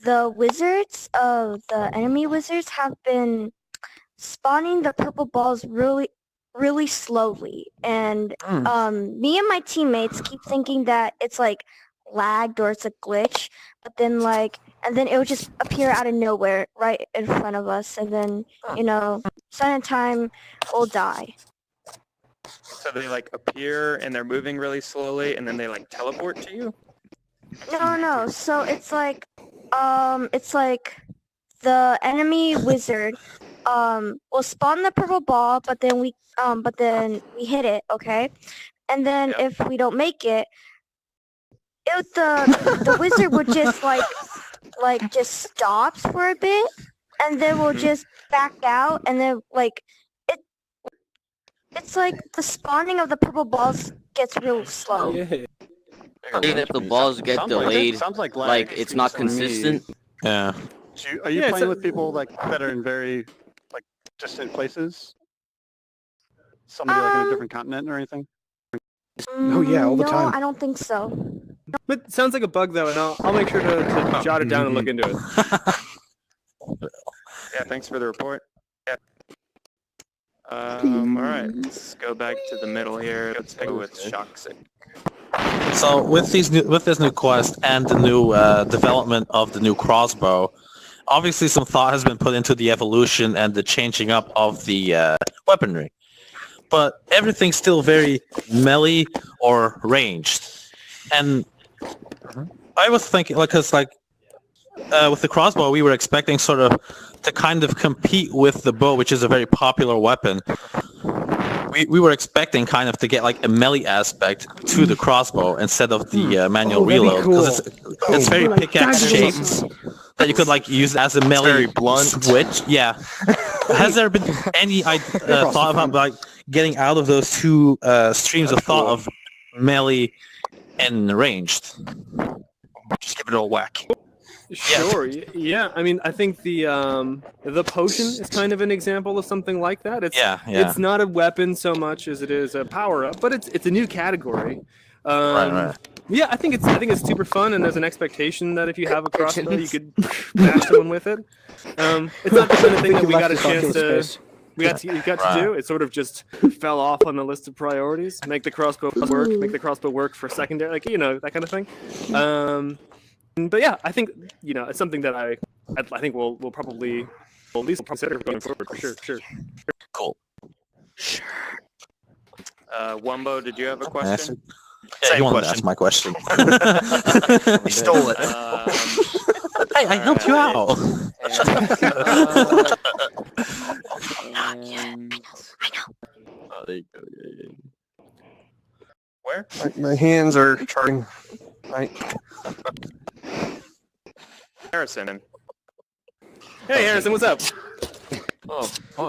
the wizards, the enemy wizards have been spawning the purple balls really, really slowly. And me and my teammates keep thinking that it's like lagged or it's a glitch, but then and then it would just appear out of nowhere right in front of us, and then, certain time we'll die. So they like appear and they're moving really slowly, and then they like teleport to you? No. So it's like the enemy wizard will spawn the purple ball, but then we hit it, okay? And then if we don't make it, the wizard would just just stops for a bit, and then we'll just back out, and then it's like the spawning of the purple balls gets real slow. Even if the balls get delayed, like it's not consistent. Yeah. So are you playing with people like that are in very like distant places? Somebody like in a different continent or anything? Oh yeah, all the time. No, I don't think so. But it sounds like a bug though, and I'll make sure to jot it down and look into it. Yeah, thanks for the report. Yeah. All right, let's go back to the middle here. Let's go with Shoxic. So with this new quest and the new development of the new crossbow, obviously some thought has been put into the evolution and the changing up of the weaponry. But everything's still very melee or ranged. And I was thinking, with the crossbow, we were expecting sort of to kind of compete with the bow, which is a very popular weapon. We were expecting kind of to get like a melee aspect to the crossbow instead of the manual reload, because it's very pickaxe shaped that you could like use as a melee switch. Yeah. Has there been any thought about like getting out of those two streams of thought of melee and ranged? Just give it a whack. Sure. Yeah. I mean, I think the potion is kind of an example of something like that. It's not a weapon so much as it is a power up, but it's a new category. Right. Yeah, I think it's super fun, and there's an expectation that if you have a crossbow, you could bash someone with it. It's not the kind of thing that we got a chance to. You got to do. It sort of just fell off on the list of priorities. Make the crossbow work for secondary, that kind of thing. But yeah, I think it's something that I think we'll probably at least consider going forward for sure. Cool. Sure. Wumbo, did you have a question? Yeah, you wanted to ask my question. He stole it. Hey, I helped you out. There you go. Where? My hands are charting. Right. Harrison. Hey, Harrison, what's up?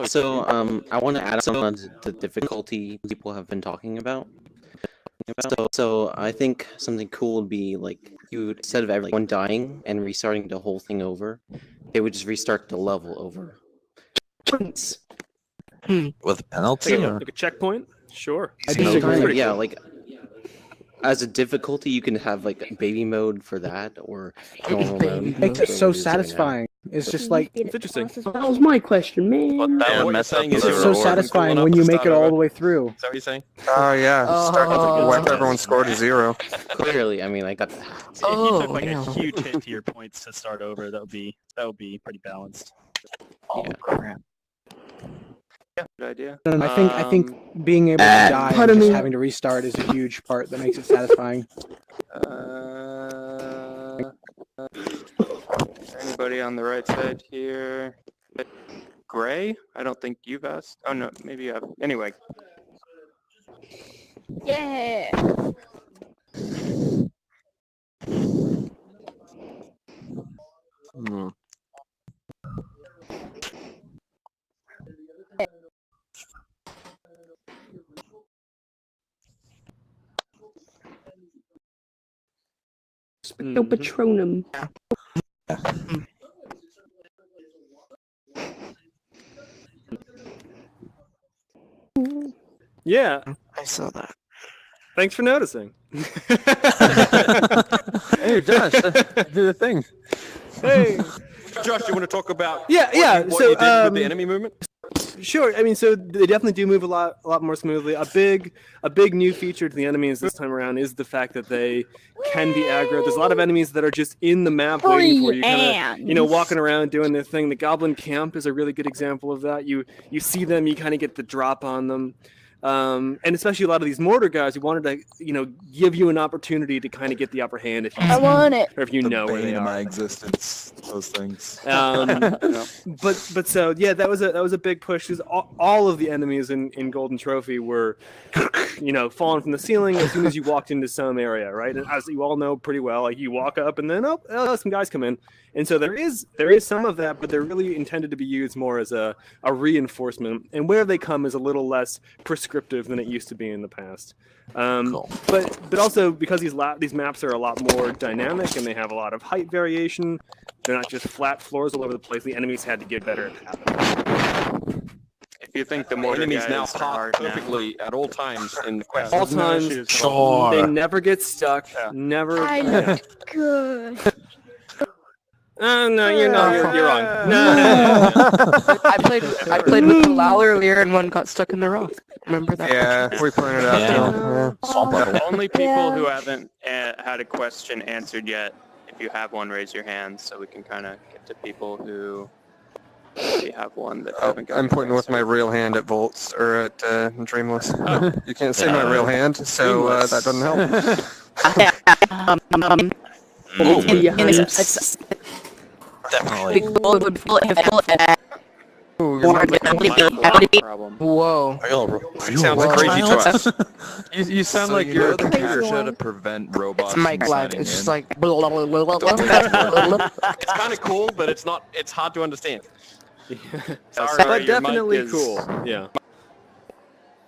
So, I want to add some on the difficulty people have been talking about. So I think something cool would be like you instead of everyone dying and restarting the whole thing over, they would just restart the level over. With a penalty? Like a checkpoint? Sure. Yeah, like as a difficulty, you can have like baby mode for that or normal mode. Makes it so satisfying. It's just like it's interesting. That was my question, man. What you're saying is it's so satisfying when you make it all the way through. Is that what you're saying? Oh yeah, wipe everyone's score to 0. Clearly, I mean, I got that. If you took like a huge hit to your points to start over, that would be pretty balanced. Oh crap. Yeah, good idea. I think being able to die and just having to restart is a huge part that makes it satisfying. Anybody on the right side here? Gray? I don't think you've asked. Oh no, maybe you have. Anyway. Yeah. Spectral Patronum. Yeah. I saw that. Thanks for noticing. Hey, Josh, do the thing. Hey. Josh, you want to talk about what you did with the enemy movement? Sure. I mean, so they definitely do move a lot more smoothly. A big new feature to the enemies this time around is the fact that they can be aggro. There's a lot of enemies that are just in the map waiting for you, kinda, walking around doing their thing. The Goblin Camp is a really good example of that. You see them, you kind of get the drop on them. And especially a lot of these mortar guys who wanted to, give you an opportunity to kind of get the upper hand if you I want it. or if you know where they are. My existence, those things. But so yeah, that was a big push because all of the enemies in Golden Trophy were, falling from the ceiling as soon as you walked into some area, right? And as you all know pretty well, like you walk up and then some guys come in, and so there is some of that, but they're really intended to be used more as a reinforcement, and where they come is a little less prescriptive than it used to be in the past. Cool. But also because these maps are a lot more dynamic and they have a lot of height variation, they're not just flat floors all over the place. The enemies had to get better at that. If you think the mortar enemies guys now are pop hard perfectly at all times in the quest. All times, Sure. they never get stuck. Never. I look good. No, you're wrong. No. I played with the Lal earlier and one got stuck in the rock. Remember that? Yeah, we pointed out. Yeah. Only people who haven't had a question answered yet. If you have one, raise your hand so we can kind of get to people who maybe have one that haven't got. I'm pointing with my real hand at Volts or at Dreamless. You can't see my real hand, so that doesn't help. Definitely. Whoa. Sounds crazy to us. You sound like your computer should to prevent robots. It's mic lag. It's just like. It's kind of cool, but it's not. It's hard to understand. Sorry, But your mic definitely is- cool. Yeah.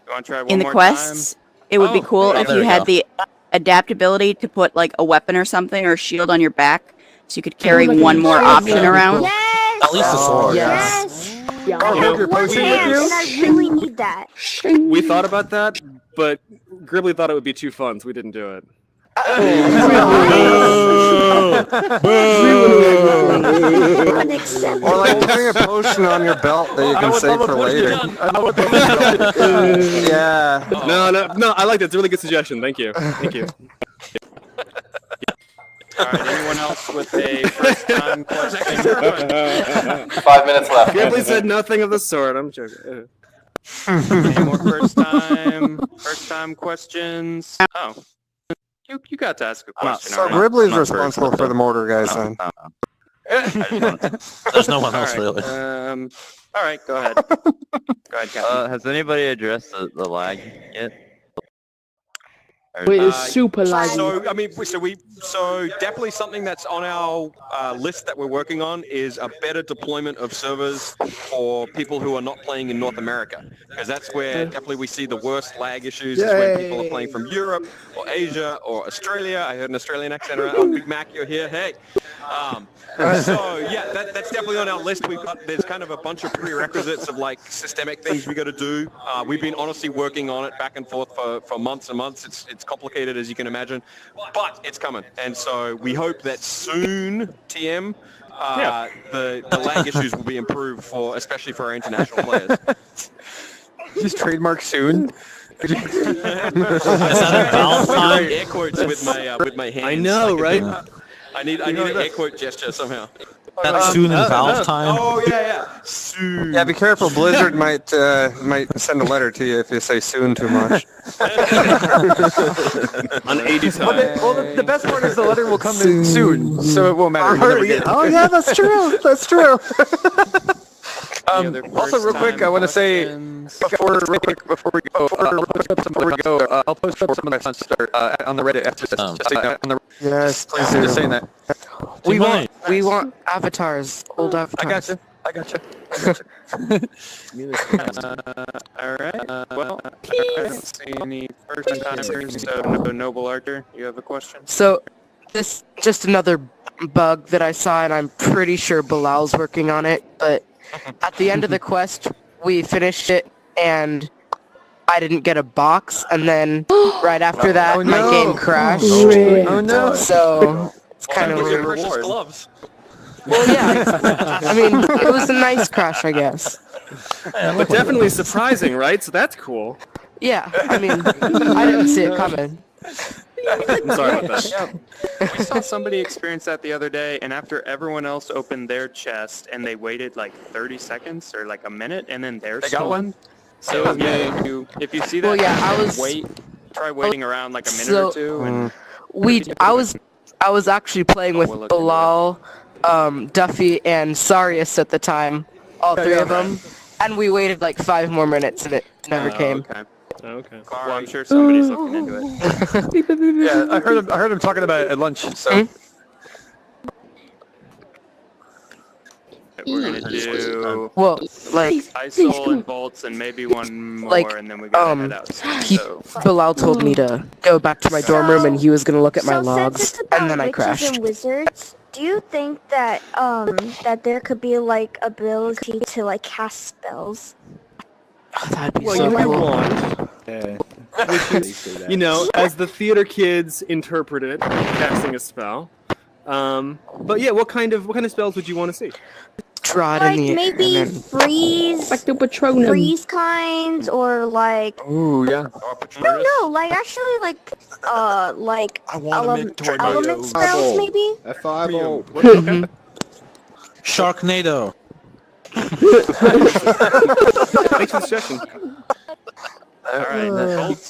You want to try one In the more quests, it would be Oh, cool yeah, if there you we had go. the adaptability to put like a weapon or something or a shield on your back, so you could carry one more option around. At least a sword. Yes. Yeah. I have your one potion hand, with you? and I really need that. We thought about that, but Gribbly thought it would be too fun, so we didn't do it. Or like putting a potion on your belt that you can save for later. Yeah. No, I like that. It's a really good suggestion. Thank you. All right, anyone else with a first-time question? 5 minutes left. Gribbly said nothing of the sort. I'm joking. Any more first-time questions? Oh, you got to ask a question. So all right. Gribbly's responsible for the mortar guys then. There's no one else All really. right, all right, go ahead. Go ahead, Captain. Has anybody addressed the lag yet? It's super laggy. So I mean, so definitely something that's on our list that we're working on is a better deployment of servers for people who are not playing in North America, because that's where definitely we see the worst lag issues. Is when people are playing from Europe or Asia or Australia. I heard an Australian accent around. Oh, Big Mac, you're here. Hey. So yeah, that's definitely on our list. There's kind of a bunch of prerequisites of like systemic things we got to do. We've been honestly working on it back and forth for months and months. It's complicated, as you can imagine, but it's coming. And so we hope that soon, TM, the lag issues will be improved especially for our international players. Just trademark soon. Air quotes with my hands. I know, right? I need an air quote gesture somehow. That's soon in Valve time. Oh yeah, soon. Yeah, be careful. Blizzard might send a letter to you if you say soon too much. On 80 time. Well, the best part is the letter will come in soon, so it won't matter. Oh yeah, that's true. That's true. Also, real quick, I want to say before we go, I'll post up some of my fun stuff on the Reddit after this. Yes, please do. Just saying that. We want avatars, old avatars. I gotcha. All right. Well, I don't see any first timers. So, Noble Archer, you have a question? So, this just another bug that I saw, and I'm pretty sure Bilal's working on it. But at the end of the quest, we finished it, and I didn't get a box. And then right after that, my game crashed. Oh no! So it's kind of weird. Gloves. Well, yeah. I mean, it was a nice crash, I guess. But definitely surprising, right? So that's cool. Yeah, I mean, I didn't see it coming. I'm sorry about that. Yeah. We saw somebody experience that the other day, and after everyone else opened their chest, and they waited like 30 seconds or like a minute, and then theirs got one? So yeah, if you see that, Well, yeah, try waiting around like a minute or two. And I was actually playing with Bilal, Duffy, and Sarius at the time, all three of them, and we waited like 5 more minutes, and it never came. Okay. Well, I'm sure somebody's looking into it. Yeah, I heard him talking about it at lunch. So. We're gonna do ISOL and bolts and maybe one more, and then we gotta head out. Bilal told me to go back to my dorm room, and he was gonna look at my logs, and then I crashed. And wizards, do you think that that there could be like ability to like cast spells? Oh, that'd be Well, so you cool. want. Which is, you know, as the theater kids interpret it, casting a spell. But yeah, what kind of spells would you want to see? Like maybe freeze, like the Patronum. Freeze kinds, or like. Ooh, yeah. No, like actually like element spells maybe. F5. Sharknado. Thanks for the suggestion. Alright, bolts.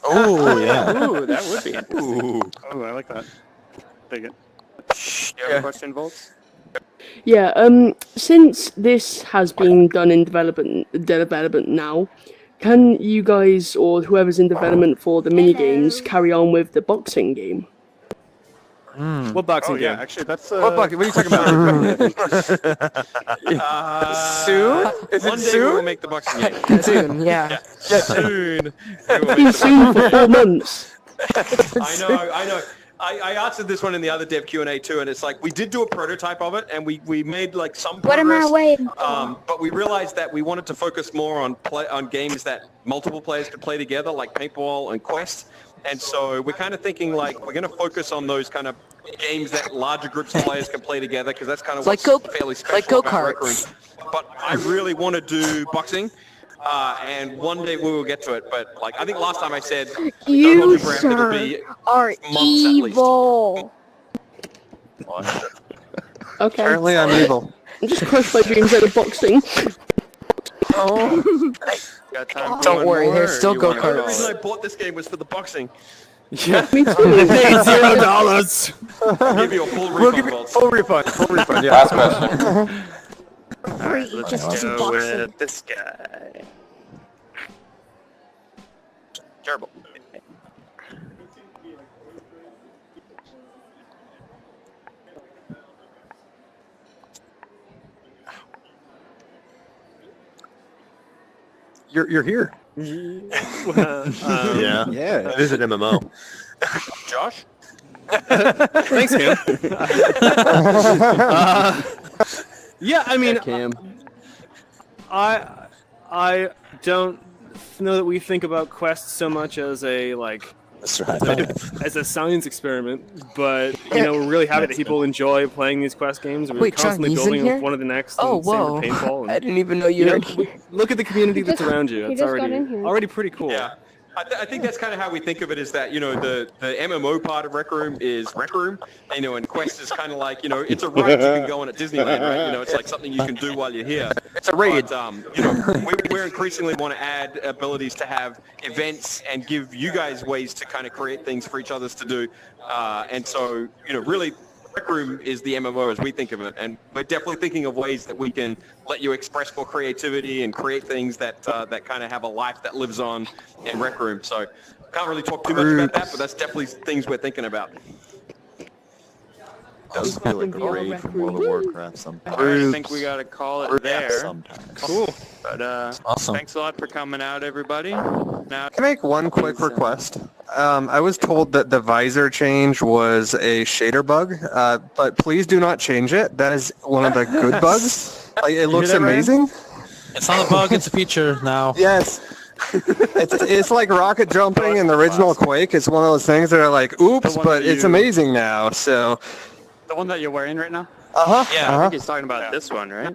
Oh, yeah. Ooh, that would be interesting. Oh, I like that. Dig it. You have a question, Volts? Yeah, since this has been done in development now, can you guys or whoever's in development for the mini games carry on with the boxing game? What boxing game? Yeah, actually, that's What are you talking about? Soon? Is One it day soon? we'll make the boxing game. Soon, yeah. Soon. Soon for 4 months. I know. I answered this one in the other dev Q&A too, and it's like we did do a prototype of it, and we made like some progress. What am I waiting for? But we realized that we wanted to focus more on games that multiple players could play together, like Paintball and Quest. And so we're kind of thinking like we're going to focus on those kind of games that larger groups of players can play together, because that's kind of what's fairly special about Rec Room. But I really want to do boxing. And one day we will get to it, but like I think last time I said, You, it'll sir, be are months at least. evil. Okay. Apparently I'm evil. I'm just crushed by dreams out of boxing. Oh. Got time for Don't one worry, more, there's or still you wanna The only go-karts. reason I bought this game was for the boxing. Yeah. Me too. $0. I'll give you a full We'll refund, give you Bolts. full refund. Yeah. Last question. Alright, let's Just go boxing. with this guy. Gerbil. You're here. Yeah. It is an MMO. Josh? Thanks, Cam. Yeah, I mean, Cam. I don't know that we think about quests so much as a as a science experiment, but you know we're really happy that people enjoy playing these quest games. We're Wait, constantly John, he's building in here? one of the next. Oh, and same whoa. with paintball. And, I didn't even know you were in here. Look at the community He that's just- around you. he It's just got in here. already pretty cool. Yeah. I think that's kind of how we think of it, is that, you know, the MMO part of Rec Room is Rec Room, you know, and Quest is kind of like, you know, it's a ride you can go on at Disneyland, right? You know, it's like something you can do while you're here. It's a raid. But, you know, we're increasingly want to add abilities to have events and give you guys ways to kind of create things for each others to do. And so, you know, really, Rec Room is the MMO as we think of it, and we're definitely thinking of ways that we can let you express more creativity and create things that that kind of have a life that lives on in Rec Room. So can't really talk too much about that, but that's definitely things we're thinking about. Does feel like a raid from World of Warcraft sometimes. I think we got to call it there. Sometimes. Cool. But Awesome. thanks a lot for coming out, everybody. Now, Can I make one quick request? I was told that the visor change was a shader bug, but please do not change it. That is one of the good bugs. Like, it looks amazing. It's not a bug, it's a feature now. Yes. It's like rocket jumping in the original Quake. It's one of those things that are like, oops, but it's amazing now. So. The one that you're wearing right now? Yeah. I think he's talking about this one, right?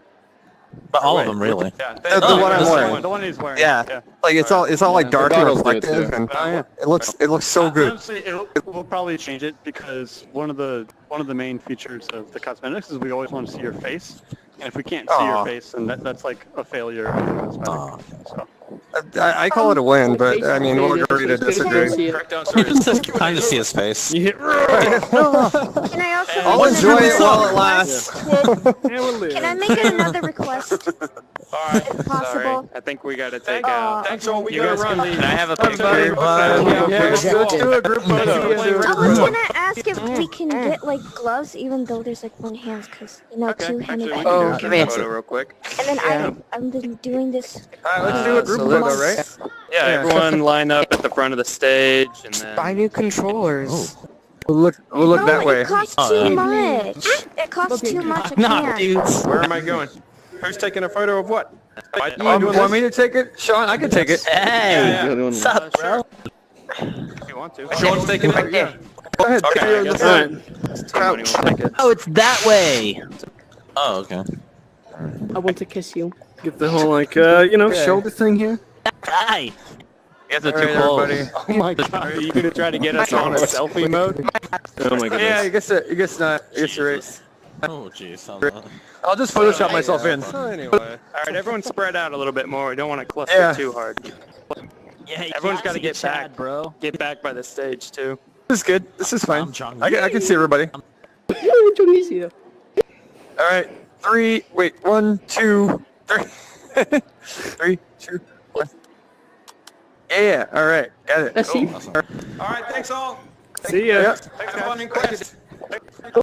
But all of them, really. Yeah, The one I'm wearing. The one he's wearing. Yeah. Like it's all like dark and reflective, and it looks so good. Honestly, we'll probably change it because one of the main features of the cosmetics is we always want to see your face, and if we can't see your face, then that's like a failure of the cosmetic. So. I call it a win, but I mean we'll agree to disagree. You can just kind of see his face. Can I also I'll make enjoy it another while it request? lasts. Can I make another request? If possible. Sorry. I think we got to take out. Thanks all. We You gotta guys run. can I have a Everybody, picture. Let's do a group photo. I was gonna ask if we can get like gloves, even though there's like one hand, because you know two-handed. Actually, we can do a photo real quick. And then I'm been doing this. All right, let's do a group photo, right? Yeah, everyone line up at the front of the stage, and then Buy new controllers. We'll look that way. It costs too much. It costs too much. I can't. Where am I going? Who's taking a photo of what? You want me to take it, Sean? I can take it. Hey, what's up, bro? if you want to. Sean's taking it. Yeah. Go ahead. Okay, I guess Crouch. Oh, it's that way. Oh, okay. I want to kiss you. Get the whole like shoulder thing here. Hi. You guys are All too right, close. everybody. Oh my god. Are you gonna try to get us on a selfie mode? Oh my goodness. Yeah, I guess not. I guess you're right. Oh, jeez. I'll just Photoshop myself in. Anyway, all right, everyone spread out a little bit more. We don't want to cluster Yeah. too hard. Yeah, Everyone's got to get Chad, back, bro. Get back by the stage too. This is good. This is fine. I'm John. I can see everybody. Which one is you? All right. 1, 2, 3. 3, 2, 1. Yeah. All right. Got it. Let's see. All right, thanks all. See ya. Have fun in Quest.